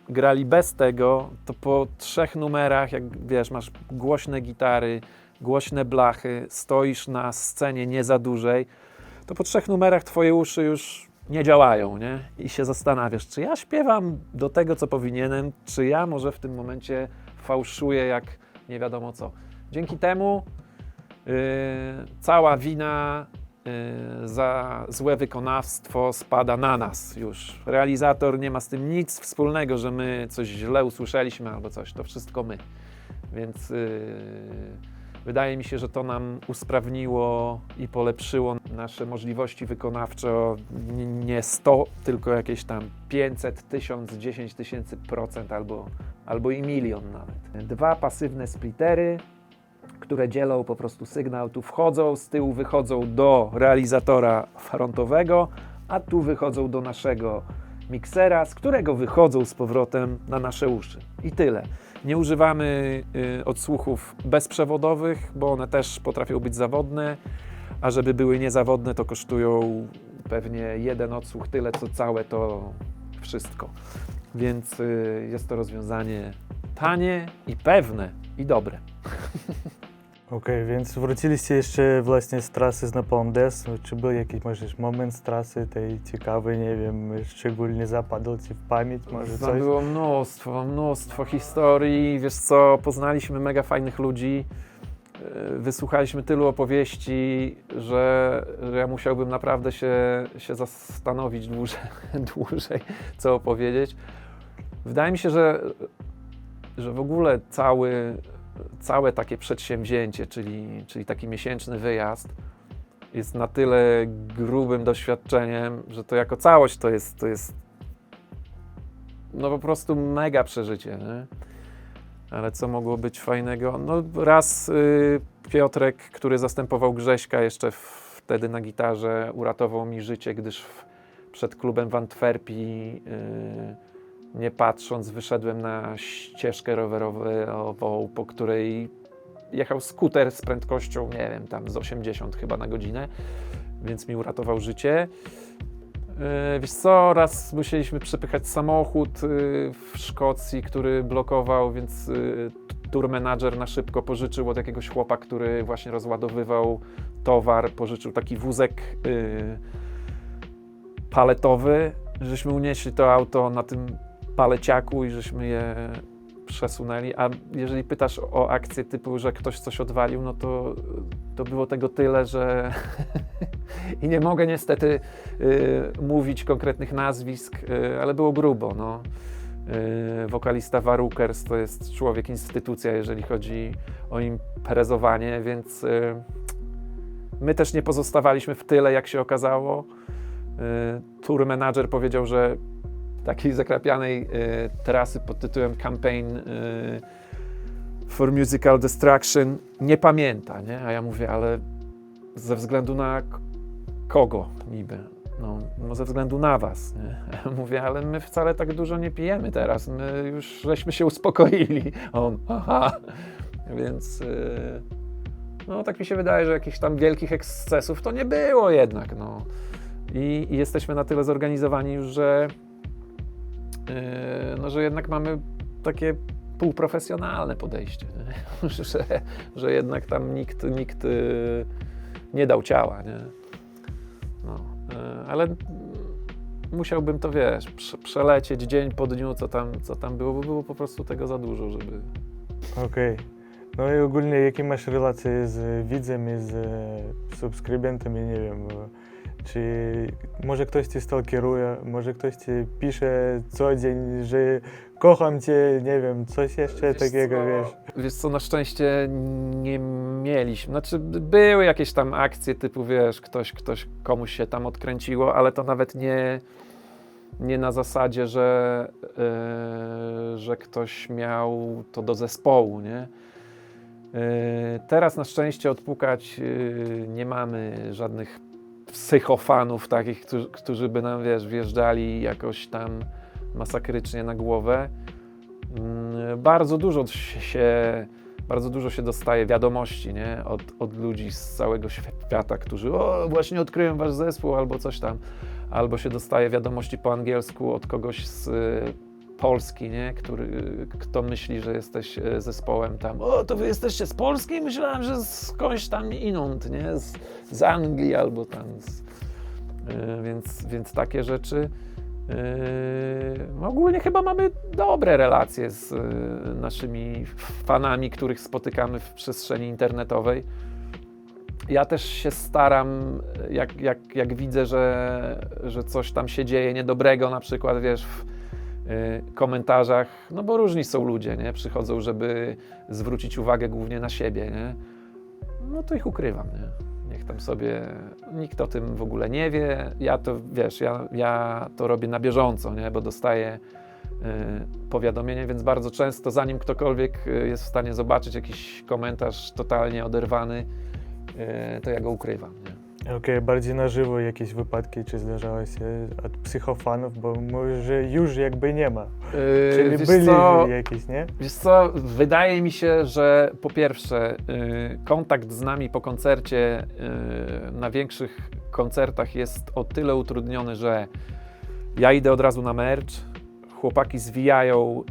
grali bez tego, to po 3 numerach, jak wiesz, masz głośne gitary, głośne blachy, stoisz na scenie nie za dużej, to po 3 numerach twoje uszy już nie działają, nie? I się zastanawiasz, czy ja śpiewam do tego, co powinienem, czy ja może w tym momencie fałszuję jak nie wiadomo co. Dzięki temu cała wina za złe wykonawstwo spada na nas już. Realizator nie ma z tym nic wspólnego, że my coś źle usłyszeliśmy albo coś. To wszystko my. Więc wydaje mi się, że to nam usprawniło i polepszyło nasze możliwości wykonawcze o nie 100, tylko jakieś tam 500, 1000, 10 000% albo i 1 000 000 nawet. 2 pasywne splittery, które dzielą po prostu sygnał. Tu wchodzą, z tyłu wychodzą do realizatora frontowego, a tu wychodzą do naszego miksera, z którego wychodzą z powrotem na nasze uszy. I tyle. Nie używamy odsłuchów bezprzewodowych, bo one też potrafią być zawodne, a żeby były niezawodne, to kosztują pewnie jeden odsłuch tyle, co całe to wszystko. Więc jest to rozwiązanie tanie i pewne i dobre. Okej, więc wróciliście jeszcze właśnie z trasy z Napalm Death. Czy był jakiś może moment z trasy tej ciekawy, nie wiem, szczególnie zapadł ci w pamięć, może Tam coś? było mnóstwo historii. Wiesz co, poznaliśmy mega fajnych ludzi. Wysłuchaliśmy tylu opowieści, że ja musiałbym naprawdę się zastanowić dłużej, co opowiedzieć. Wydaje mi się, że w ogóle całe takie przedsięwzięcie, czyli taki miesięczny wyjazd, jest na tyle grubym doświadczeniem, że to jako całość to jest no po prostu mega przeżycie, nie? Ale co mogło być fajnego? No raz Piotrek, który zastępował Grześka jeszcze wtedy na gitarze, uratował mi życie, gdyż przed klubem w Antwerpii nie patrząc wyszedłem na ścieżkę rowerową, po której jechał skuter z prędkością, nie wiem, tam z 80 chyba na godzinę, więc mi uratował życie. Wiesz co, raz musieliśmy przepychać samochód w Szkocji, który blokował, więc tour manager na szybko pożyczył od jakiegoś chłopa, który właśnie rozładowywał towar, pożyczył taki wózek paletowy, żeśmy unieśli to auto na tym paleciaku i żeśmy je przesunęli, a jeżeli pytasz o akcję typu, że ktoś coś odwalił, no to było tego tyle, że i nie mogę niestety mówić konkretnych nazwisk, ale było grubo, no. Wokalista Warukers to jest człowiek, instytucja, jeżeli chodzi o imprezowanie, więc my też nie pozostawaliśmy w tyle, jak się okazało. Tour manager powiedział, że takiej zakrapianej trasy pod tytułem Campaign for Musical Destruction nie pamięta, nie? A ja mówię, ale ze względu na kogo niby? No ze względu na was, nie? Ja mówię, ale my wcale tak dużo nie pijemy teraz, my już żeśmy się uspokoili. A on, aha, więc no tak mi się wydaje, że jakichś tam wielkich ekscesów to nie było jednak, no. I jesteśmy na tyle zorganizowani już, że no, że jednak mamy takie półprofesjonalne podejście, że jednak tam nikt nie dał ciała, nie? No, ale musiałbym to, wiesz, przelecieć dzień po dniu, co tam było, bo było po prostu tego za dużo, żeby... Okej. No i ogólnie jakie masz relacje z widzami, z subskrybentami, nie wiem, czy może ktoś cię stalkeruje, może ktoś ci pisze co dzień, że kocham cię, nie wiem, coś jeszcze takiego, wiesz. Wiesz co, na szczęście nie mieliśmy, znaczy były jakieś tam akcje typu, wiesz, ktoś komuś się tam odkręciło, ale to nawet nie na zasadzie, że ktoś miał to do zespołu, nie? Teraz na szczęście odpukać nie mamy żadnych psychofanów takich, którzy by nam, wiesz, wjeżdżali jakoś tam masakrycznie na głowę. Bardzo dużo się dostaje wiadomości, nie? Od ludzi z całego świata, którzy właśnie odkryłem wasz zespół albo coś tam. Albo się dostaje wiadomości po angielsku od kogoś z Polski, nie? Kto myśli, że jesteś zespołem tam. To wy jesteście z Polski? Myślałem, że skądś tam inąd, nie? Z Anglii albo tam. Więc takie rzeczy. Ogólnie chyba mamy dobre relacje z naszymi fanami, których spotykamy w przestrzeni internetowej. Ja też się staram, jak widzę, że coś tam się dzieje niedobrego, na przykład, wiesz, w komentarzach, no bo różni są ludzie, nie? Przychodzą, żeby zwrócić uwagę głównie na siebie, nie? No to ich ukrywam, nie? Niech tam sobie, nikt o tym w ogóle nie wie, ja to, wiesz, ja to robię na bieżąco, nie? Bo dostaję powiadomienie, więc bardzo często, zanim ktokolwiek jest w stanie zobaczyć jakiś komentarz totalnie oderwany, to ja go ukrywam, nie? Okej, bardziej na żywo jakieś wypadki, czy zdarzały się od psychofanów, bo mówisz, że już jakby nie ma. Czyli wiesz byli co, jakieś, nie? Wiesz co, wydaje mi się, że po pierwsze kontakt z nami po koncercie na większych koncertach jest o tyle utrudniony, że ja idę od razu na merch, chłopaki zwijają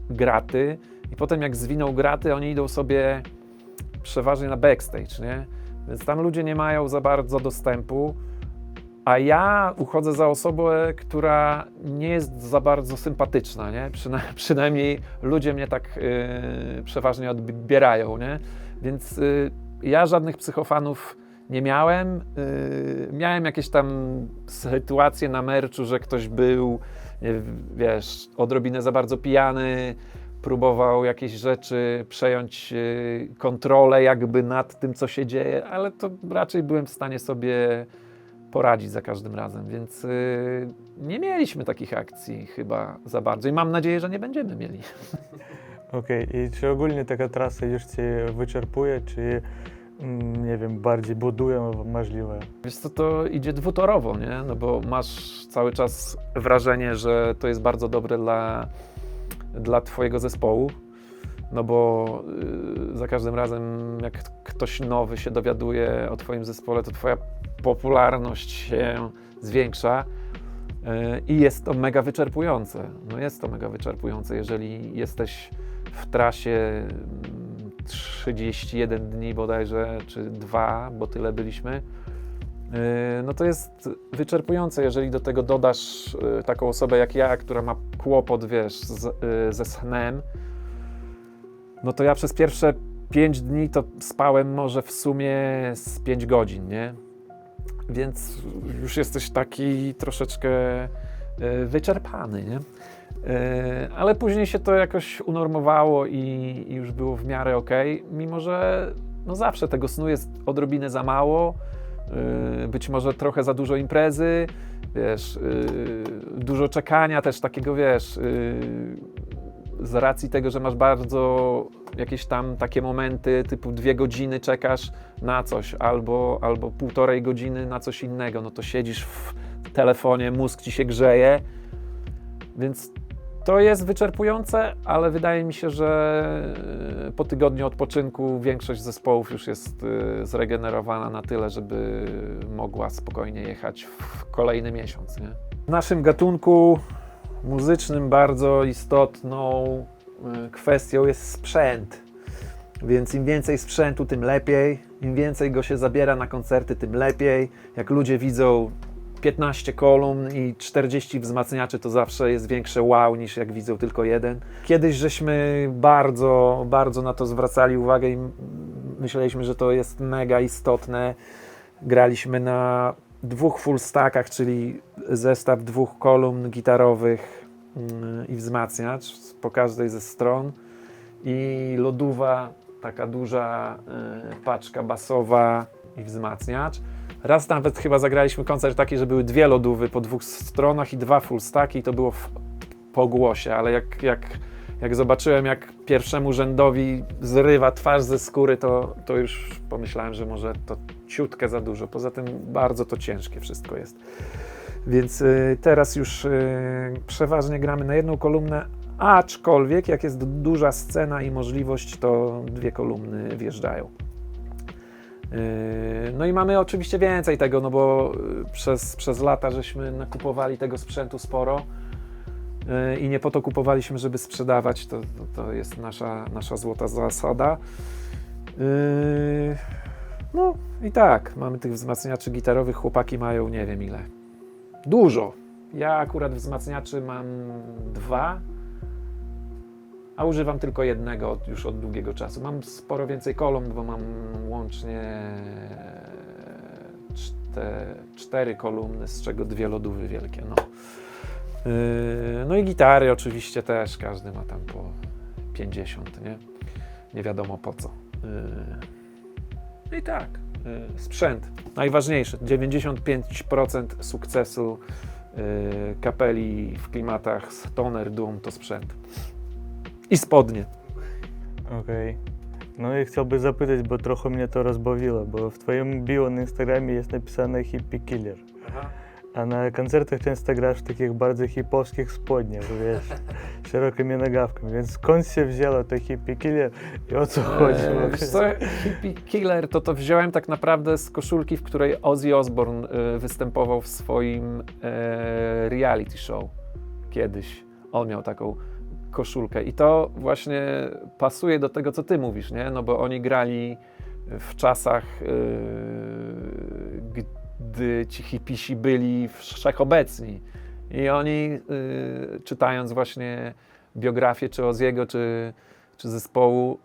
graty i potem jak zwiną graty, oni idą sobie przeważnie na backstage, nie? Więc tam ludzie nie mają za bardzo dostępu, a ja uchodzę za osobę, która nie jest za bardzo sympatyczna, nie? Przynajmniej ludzie mnie tak przeważnie odbierają, nie? Więc ja żadnych psychofanów nie miałem. Miałem jakieś tam sytuacje na merczu, że ktoś był, wiesz, odrobinę za bardzo pijany, próbował jakieś rzeczy przejąć kontrolę jakby nad tym, co się dzieje, ale to raczej byłem w stanie sobie poradzić za każdym razem, więc nie mieliśmy takich akcji chyba za bardzo i mam nadzieję, że nie będziemy mieli. Okej, i czy ogólnie taka trasa już Cię wyczerpuje, czy nie wiem, bardziej budują możliwe? Wiesz co, to idzie dwutorowo, nie? No bo masz cały czas wrażenie, że to jest bardzo dobre dla twojego zespołu, no bo za każdym razem jak ktoś nowy się dowiaduje o twoim zespole, to twoja popularność się zwiększa i jest to mega wyczerpujące. No jest to mega wyczerpujące, jeżeli jesteś w trasie 31 dni bodajże, czy 2, bo tyle byliśmy, no to jest wyczerpujące, jeżeli do tego dodasz taką osobę jak ja, która ma kłopot, wiesz, ze snem, no to ja przez pierwsze 5 dni to spałem może w sumie z 5 godzin, nie? Więc już jesteś taki troszeczkę wyczerpany, nie? Ale później się to jakoś unormowało i już było w miarę okej, mimo że no zawsze tego snu jest odrobinę za mało, być może trochę za dużo imprezy, wiesz, dużo czekania też takiego, wiesz, z racji tego, że masz bardzo jakieś tam takie momenty typu 2 godziny czekasz na coś albo 1,5 godziny na coś innego, no to siedzisz w telefonie, mózg ci się grzeje, więc to jest wyczerpujące, ale wydaje mi się, że po tygodniu odpoczynku większość zespołów już jest zregenerowana na tyle, żeby mogła spokojnie jechać w kolejny miesiąc, nie? W naszym gatunku muzycznym bardzo istotną kwestią jest sprzęt, więc im więcej sprzętu, tym lepiej. Im więcej go się zabiera na koncerty, tym lepiej. Jak ludzie widzą 15 kolumn i 40 wzmacniaczy, to zawsze jest większe wow niż jak widzą tylko jeden. Kiedyś żeśmy bardzo, bardzo na to zwracali uwagę i myśleliśmy, że to jest mega istotne. Graliśmy na 2 full stackach, czyli zestaw 2 kolumn gitarowych i wzmacniacz po każdej ze stron i lodówa, taka duża paczka basowa i wzmacniacz. Raz nawet chyba zagraliśmy koncert taki, że były 2 lodówy po 2 stronach i 2 full stacki i to było po głosie, ale jak jak zobaczyłem, jak pierwszemu rzędowi zrywa twarz ze skóry, to już pomyślałem, że może to ciutkę za dużo. Poza tym bardzo to ciężkie wszystko jest. Więc teraz już przeważnie gramy na jedną kolumnę, aczkolwiek jak jest duża scena i możliwość, to 2 kolumny wjeżdżają. No i mamy oczywiście więcej tego, no bo przez lata żeśmy nakupowali tego sprzętu sporo i nie po to kupowaliśmy, żeby sprzedawać, to jest nasza złota zasada. No i tak, mamy tych wzmacniaczy gitarowych, chłopaki mają nie wiem ile. Dużo. Ja akurat wzmacniaczy mam 2, a używam tylko jednego już od długiego czasu. Mam sporo więcej kolumn, bo mam łącznie 4 kolumny, z czego 2 lodówy wielkie. No i gitary oczywiście też, każdy ma tam po 50, nie? Nie wiadomo po co. I tak, sprzęt najważniejszy. 95% sukcesu kapeli w klimatach stoner, doom to sprzęt. I spodnie. Okej. No i chciałbym zapytać, bo trochę mnie to rozbawiło, bo w twoim bio na Instagramie jest napisane Hippie Killer. A na koncertach często grasz w takich bardzo hipowskich spodniach, wiesz, szerokimi nogawkami, więc skąd się wzięło to Hippie Killer i o co chodzi? Wiesz co, Hippie Killer to wziąłem tak naprawdę z koszulki, w której Ozzy Osbourne występował w swoim reality show kiedyś. On miał taką koszulkę i to właśnie pasuje do tego, co ty mówisz, nie? No bo oni grali w czasach, gdy ci hipisi byli wszechobecni i oni, czytając właśnie biografię czy Ozzy'ego, czy zespołu,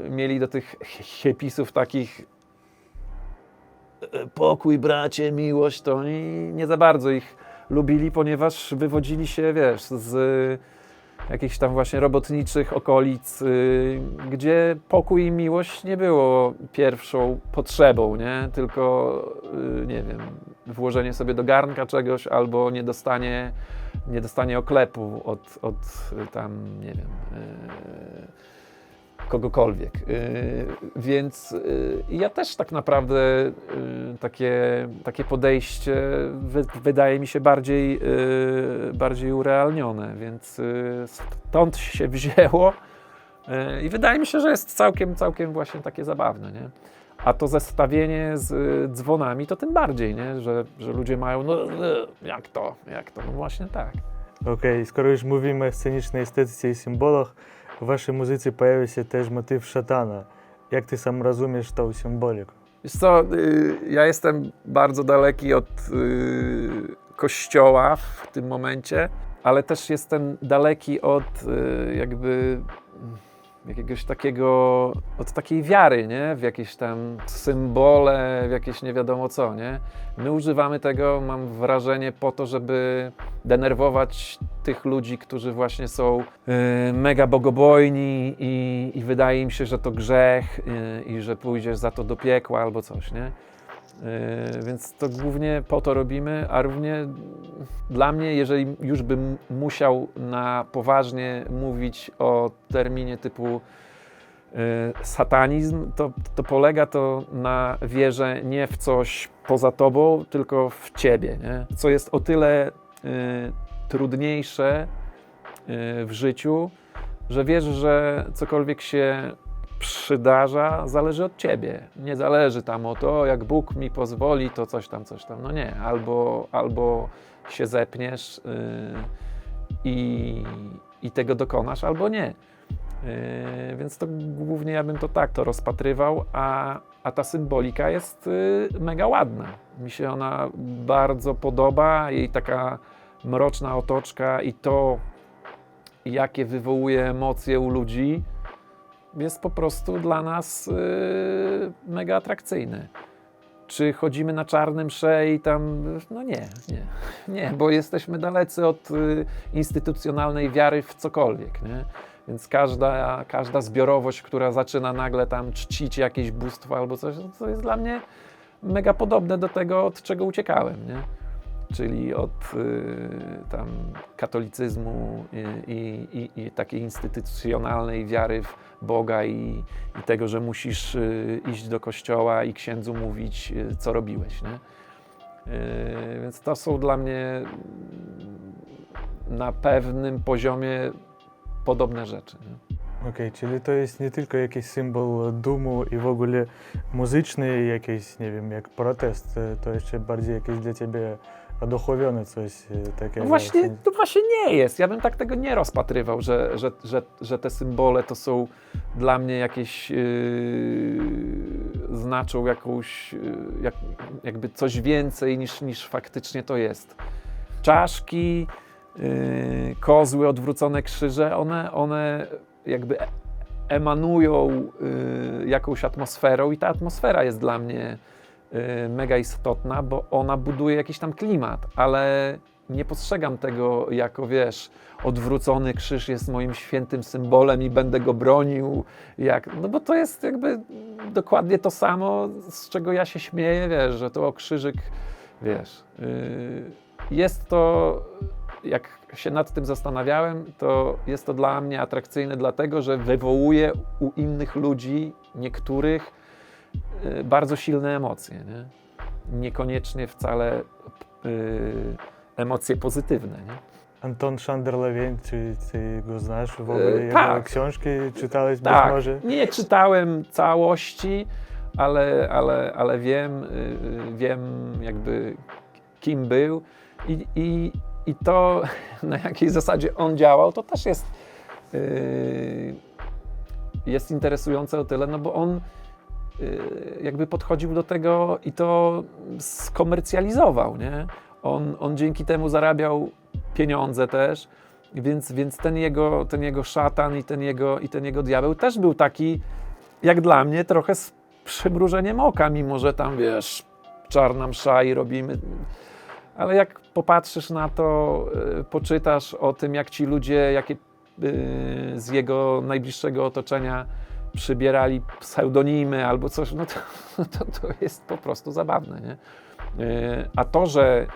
mieli do tych hipisów takich pokój, bracie, miłość, to oni nie za bardzo ich lubili, ponieważ wywodzili się, wiesz, z jakichś tam właśnie robotniczych okolic, gdzie pokój i miłość nie było pierwszą potrzebą, nie? Tylko, nie wiem, włożenie sobie do garnka czegoś albo niedostanie oklepu od tam, nie wiem, kogokolwiek. Więc ja też tak naprawdę takie podejście wydaje mi się bardziej urealnione, więc stąd się wzięło i wydaje mi się, że jest całkiem właśnie takie zabawne, nie? A to zestawienie z dzwonami to tym bardziej, nie? Że ludzie mają, no jak to? No właśnie tak. Okej, skoro już mówimy o scenicznej estetyce i symbolach, w waszej muzyce pojawia się też motyw szatana. Jak ty sam rozumiesz tą symbolikę? Wiesz co, ja jestem bardzo daleki od kościoła w tym momencie, ale też jestem daleki od jakby jakiegoś takiego, od takiej wiary, nie? W jakieś tam symbole, w jakieś nie wiadomo co, nie? My używamy tego, mam wrażenie, po to, żeby denerwować tych ludzi, którzy właśnie są mega bogobojni i wydaje im się, że to grzech i że pójdziesz za to do piekła albo coś, nie? Więc to głównie po to robimy, a równie dla mnie, jeżeli już bym musiał na poważnie mówić o terminie typu satanizm, to polega to na wierze nie w coś poza tobą, tylko w ciebie, nie? Co jest o tyle trudniejsze w życiu, że wiesz, że cokolwiek się przydarza, zależy od ciebie. Nie zależy tam o to, jak Bóg mi pozwoli, to coś tam. No nie, albo się zepniesz i tego dokonasz, albo nie. Więc to głównie ja bym to rozpatrywał, a ta symbolika jest mega ładna. Mi się ona bardzo podoba, jej taka mroczna otoczka i to, jakie wywołuje emocje u ludzi, jest po prostu dla nas mega atrakcyjny. Czy chodzimy na czarne msze i tam... No nie, bo jesteśmy dalecy od instytucjonalnej wiary w cokolwiek, nie? Więc każda zbiorowość, która zaczyna nagle tam czcić jakieś bóstwo albo coś, to jest dla mnie mega podobne do tego, od czego uciekałem, nie? czyli od tam katolicyzmu i takiej instytucjonalnej wiary w Boga i tego, że musisz iść do kościoła i księdzu mówić, co robiłeś, nie? Więc to są dla mnie na pewnym poziomie podobne rzeczy, nie? Okej, czyli to jest nie tylko jakiś symbol dumu i w ogóle muzyczny, jakiś, nie wiem, jak protest, to jeszcze bardziej jakieś dla ciebie oduchowione coś takiego. No właśnie, to właśnie nie jest. Ja bym tak tego nie rozpatrywał, że te symbole to są dla mnie jakieś, znaczą jakąś, jakby coś więcej niż faktycznie to jest. Czaszki, kozły, odwrócone krzyże, one jakby emanują jakąś atmosferą i ta atmosfera jest dla mnie mega istotna, bo ona buduje jakiś tam klimat, ale nie postrzegam tego jako, wiesz, odwrócony krzyż jest moim świętym symbolem i będę go bronił, no bo to jest jakby dokładnie to samo, z czego ja się śmieję, wiesz, że to krzyżyk, wiesz, jest to, jak się nad tym zastanawiałem, to jest to dla mnie atrakcyjne dlatego, że wywołuje u innych ludzi, niektórych, bardzo silne emocje, nie? Niekoniecznie wcale emocje pozytywne, nie? Anton Szandor-Lewin, czy ty go znasz w ogóle? Jego Tak. książki czytałeś Tak, być może? nie czytałem całości, ale wiem jakby kim był i to, na jakiej zasadzie on działał, to też jest interesujące o tyle, no bo on jakby podchodził do tego i to skomercjalizował, nie? On dzięki temu zarabiał pieniądze też, więc ten jego szatan i ten jego diabeł też był taki, jak dla mnie, trochę z przymrużeniem oka, mimo że tam, wiesz, czarna msza i robimy. Ale jak popatrzysz na to, poczytasz o tym, jak ci ludzie, jakie z jego najbliższego otoczenia przybierali pseudonimy albo coś, no to jest po prostu zabawne, nie? A to, że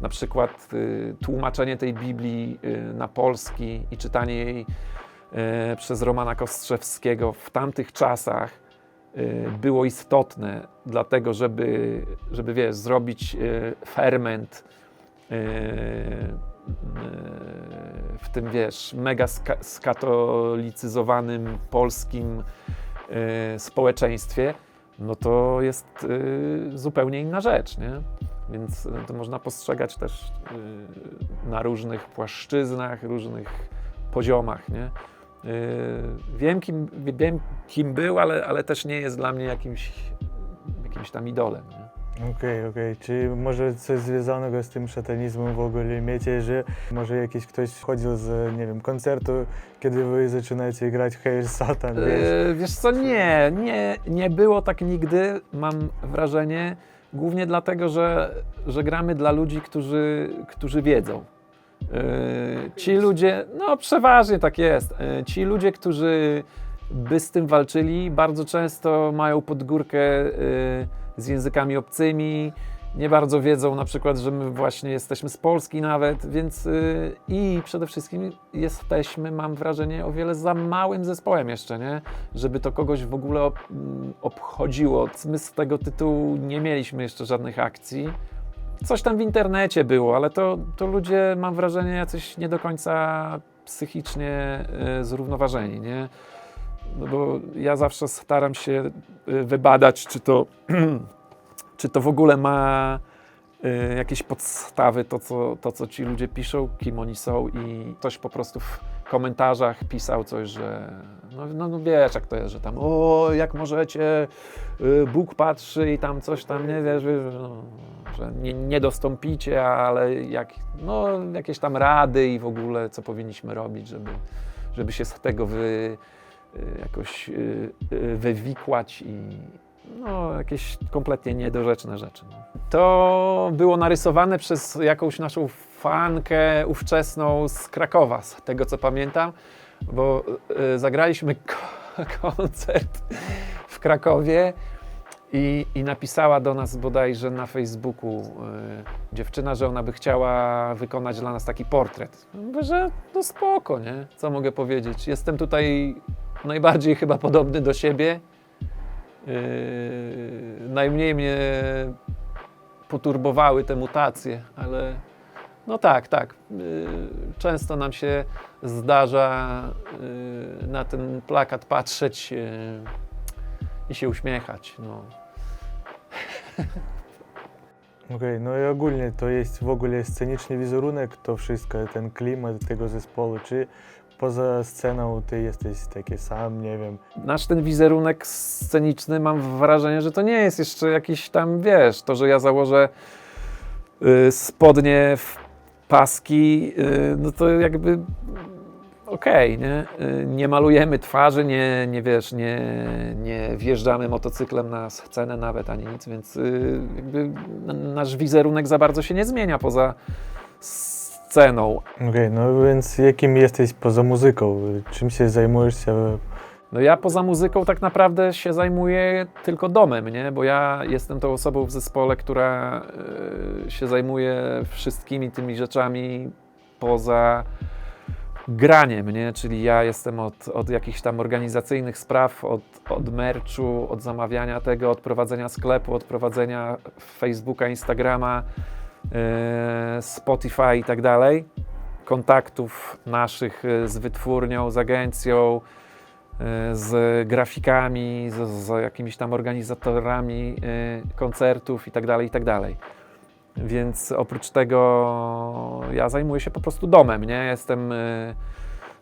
na przykład tłumaczenie tej Biblii na polski i czytanie jej przez Romana Kostrzewskiego w tamtych czasach było istotne, dlatego żeby wiesz, zrobić ferment w tym, wiesz, mega skatolicyzowanym polskim społeczeństwie, no to jest zupełnie inna rzecz, nie? Więc to można postrzegać też na różnych płaszczyznach, różnych poziomach, nie? Wiem, kim był, ale też nie jest dla mnie jakimś tam idolem, nie? Okej. Czy może coś związanego z tym szatanizmem w ogóle miecie, że może jakiś ktoś chodził z, nie wiem, koncertu, kiedy wy zaczynacie grać Hail Satan, wiesz? Wiesz co, nie było tak nigdy, mam wrażenie, głównie dlatego, że gramy dla ludzi, którzy wiedzą. Ci ludzie, no przeważnie tak jest, ci ludzie, którzy by z tym walczyli, bardzo często mają pod górkę z językami obcymi, nie bardzo wiedzą na przykład, że my właśnie jesteśmy z Polski nawet, więc i przede wszystkim jesteśmy, mam wrażenie, o wiele za małym zespołem jeszcze, nie? Żeby to kogoś w ogóle obchodziło. My z tego tytułu nie mieliśmy jeszcze żadnych akcji. Coś tam w internecie było, ale to ludzie, mam wrażenie, jacyś nie do końca psychicznie zrównoważeni, nie? No bo ja zawsze staram się wybadać, czy to w ogóle ma jakieś podstawy, to co ci ludzie piszą, kim oni są, i ktoś po prostu w komentarzach pisał coś, że no wiesz jak to jest, że tam jak możecie, Bóg patrzy i tam coś tam, nie wiesz, że nie dostąpicie, ale jakieś tam rady i w ogóle co powinniśmy robić, żeby się z tego jakoś wywikłać i jakieś kompletnie niedorzeczne rzeczy. No. To było narysowane przez jakąś naszą fankę ówczesną z Krakowa, z tego co pamiętam, bo zagraliśmy koncert w Krakowie I napisała do nas bodajże na Facebooku dziewczyna, że ona by chciała wykonać dla nas taki portret. Mówię, że no spoko, nie? Co mogę powiedzieć? Jestem tutaj najbardziej chyba podobny do siebie. Najmniej mnie poturbowały te mutacje, ale no tak. Często nam się zdarza na ten plakat patrzeć i się uśmiechać. No. Okej, no i ogólnie to jest w ogóle sceniczny wizerunek, to wszystko, ten klimat tego zespołu, czy poza sceną ty jesteś taki sam, nie wiem. Nasz ten wizerunek sceniczny, mam wrażenie, że to nie jest jeszcze jakiś tam, wiesz, to, że ja założę spodnie w paski, no to jakby okej, nie? Nie malujemy twarzy, nie wjeżdżamy motocyklem na scenę nawet, ani nic, więc jakby nasz wizerunek za bardzo się nie zmienia poza sceną. Okej, no więc jakim jesteś poza muzyką? Czym się zajmujesz się? No ja poza muzyką tak naprawdę się zajmuję tylko domem, nie? Bo ja jestem tą osobą w zespole, która się zajmuje wszystkimi tymi rzeczami poza graniem, nie? Czyli ja jestem od jakichś tam organizacyjnych spraw, od merchu, od zamawiania tego, od prowadzenia sklepu, od prowadzenia Facebooka, Instagrama, Spotify i tak dalej, kontaktów naszych z wytwórnią, z agencją, z grafikami, z jakimiś tam organizatorami koncertów i tak dalej. Więc oprócz tego ja zajmuję się po prostu domem, nie? Jestem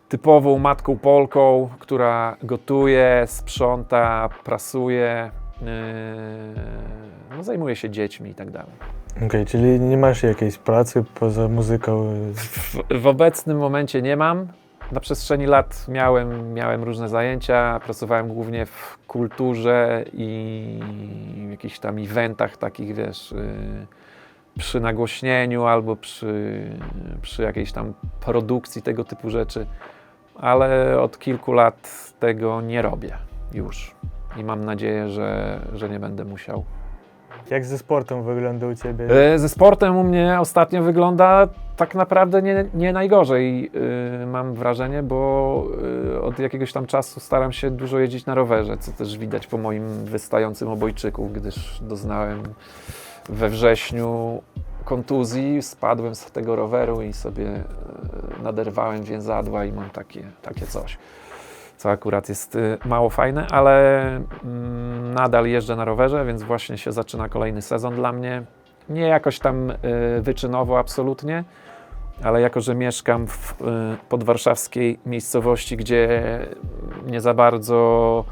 typową matką Polką, która gotuje, sprząta, prasuje, no, zajmuje się dziećmi i tak dalej. Okej, czyli nie masz jakiejś pracy poza muzyką? W obecnym momencie nie mam. Na przestrzeni lat miałem różne zajęcia, pracowałem głównie w kulturze i w jakichś tam eventach takich, wiesz, przy nagłośnieniu albo przy jakiejś tam produkcji tego typu rzeczy, ale od kilku lat tego nie robię już i mam nadzieję, że nie będę musiał. Jak ze sportem wygląda u ciebie? Ze sportem u mnie ostatnio wygląda tak naprawdę nie najgorzej, mam wrażenie, bo od jakiegoś tam czasu staram się dużo jeździć na rowerze, co też widać po moim wystającym obojczyku, gdyż doznałem we wrześniu kontuzji, spadłem z tego roweru i sobie naderwałem więzadła i mam takie coś, co akurat jest mało fajne, ale nadal jeżdżę na rowerze, więc właśnie się zaczyna kolejny sezon dla mnie. Nie jakoś tam wyczynowo absolutnie, ale jako, że mieszkam w podwarszawskiej miejscowości, gdzie nie za bardzo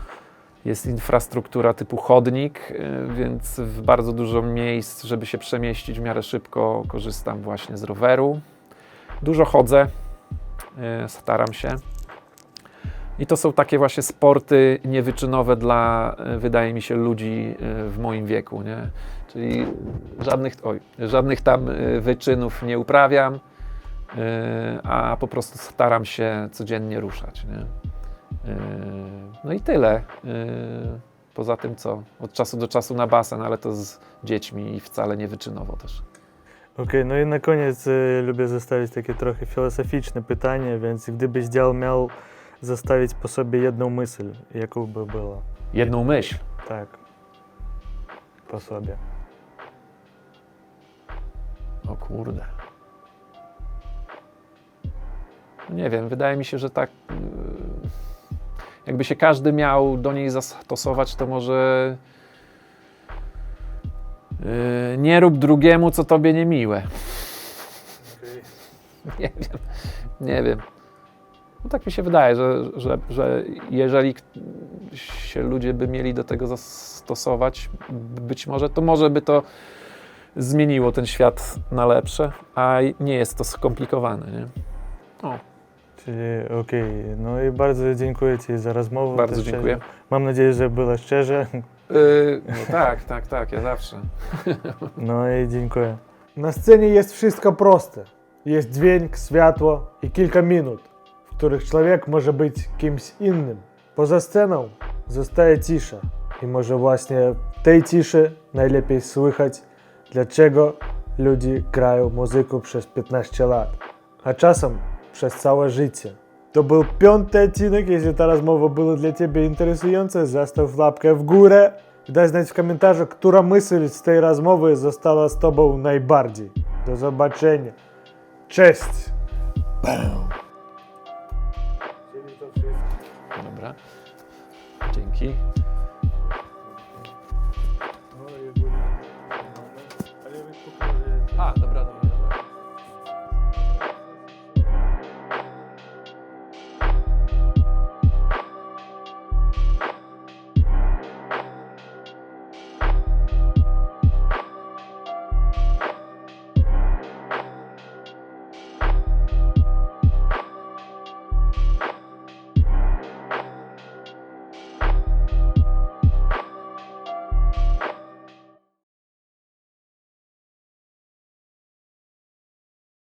jest infrastruktura typu chodnik, więc w bardzo dużo miejsc, żeby się przemieścić w miarę szybko, korzystam właśnie z roweru. Dużo chodzę, staram się. I to są takie właśnie sporty niewyczynowe dla, wydaje mi się, ludzi w moim wieku, nie? Czyli żadnych tam wyczynów nie uprawiam, a po prostu staram się codziennie ruszać, nie? No i tyle. Poza tym co? Od czasu do czasu na basen, ale to z dziećmi i wcale nie wyczynowo też. Okej, no i na koniec lubię zostawić takie trochę filozoficzne pytanie, więc gdybyś miał zostawić po sobie jedną myśl, jaką by była? Jedną myśl. Tak, po sobie. O kurde. Nie wiem, wydaje mi się, że tak jakby się każdy miał do niej zastosować, to może nie rób drugiemu, co tobie niemiłe. Nie wiem. No tak mi się wydaje, że jeżeli się ludzie by mieli do tego zastosować, być może by to zmieniło ten świat na lepsze, a nie jest to skomplikowane, nie? O. Czyli okej, no i bardzo dziękuję ci za rozmowę. Bardzo dziękuję. Mam nadzieję, że było szczerze. No tak, ja zawsze. No i dziękuję. Na scenie jest wszystko proste. Jest dźwięk, światło i kilka minut, w których człowiek może być kimś innym. Poza sceną zostaje cisza i może właśnie tej ciszy najlepiej słychać, dlaczego ludzie grają muzykę przez 15 lat, a czasem przez całe życie. To był 5. odcinek. Jeśli ta rozmowa była dla Ciebie interesująca, zostaw łapkę w górę. Daj znać w komentarzu, która myśl z tej rozmowy została z Tobą najbardziej. Do zobaczenia. Cześć! Dobra. Dzięki.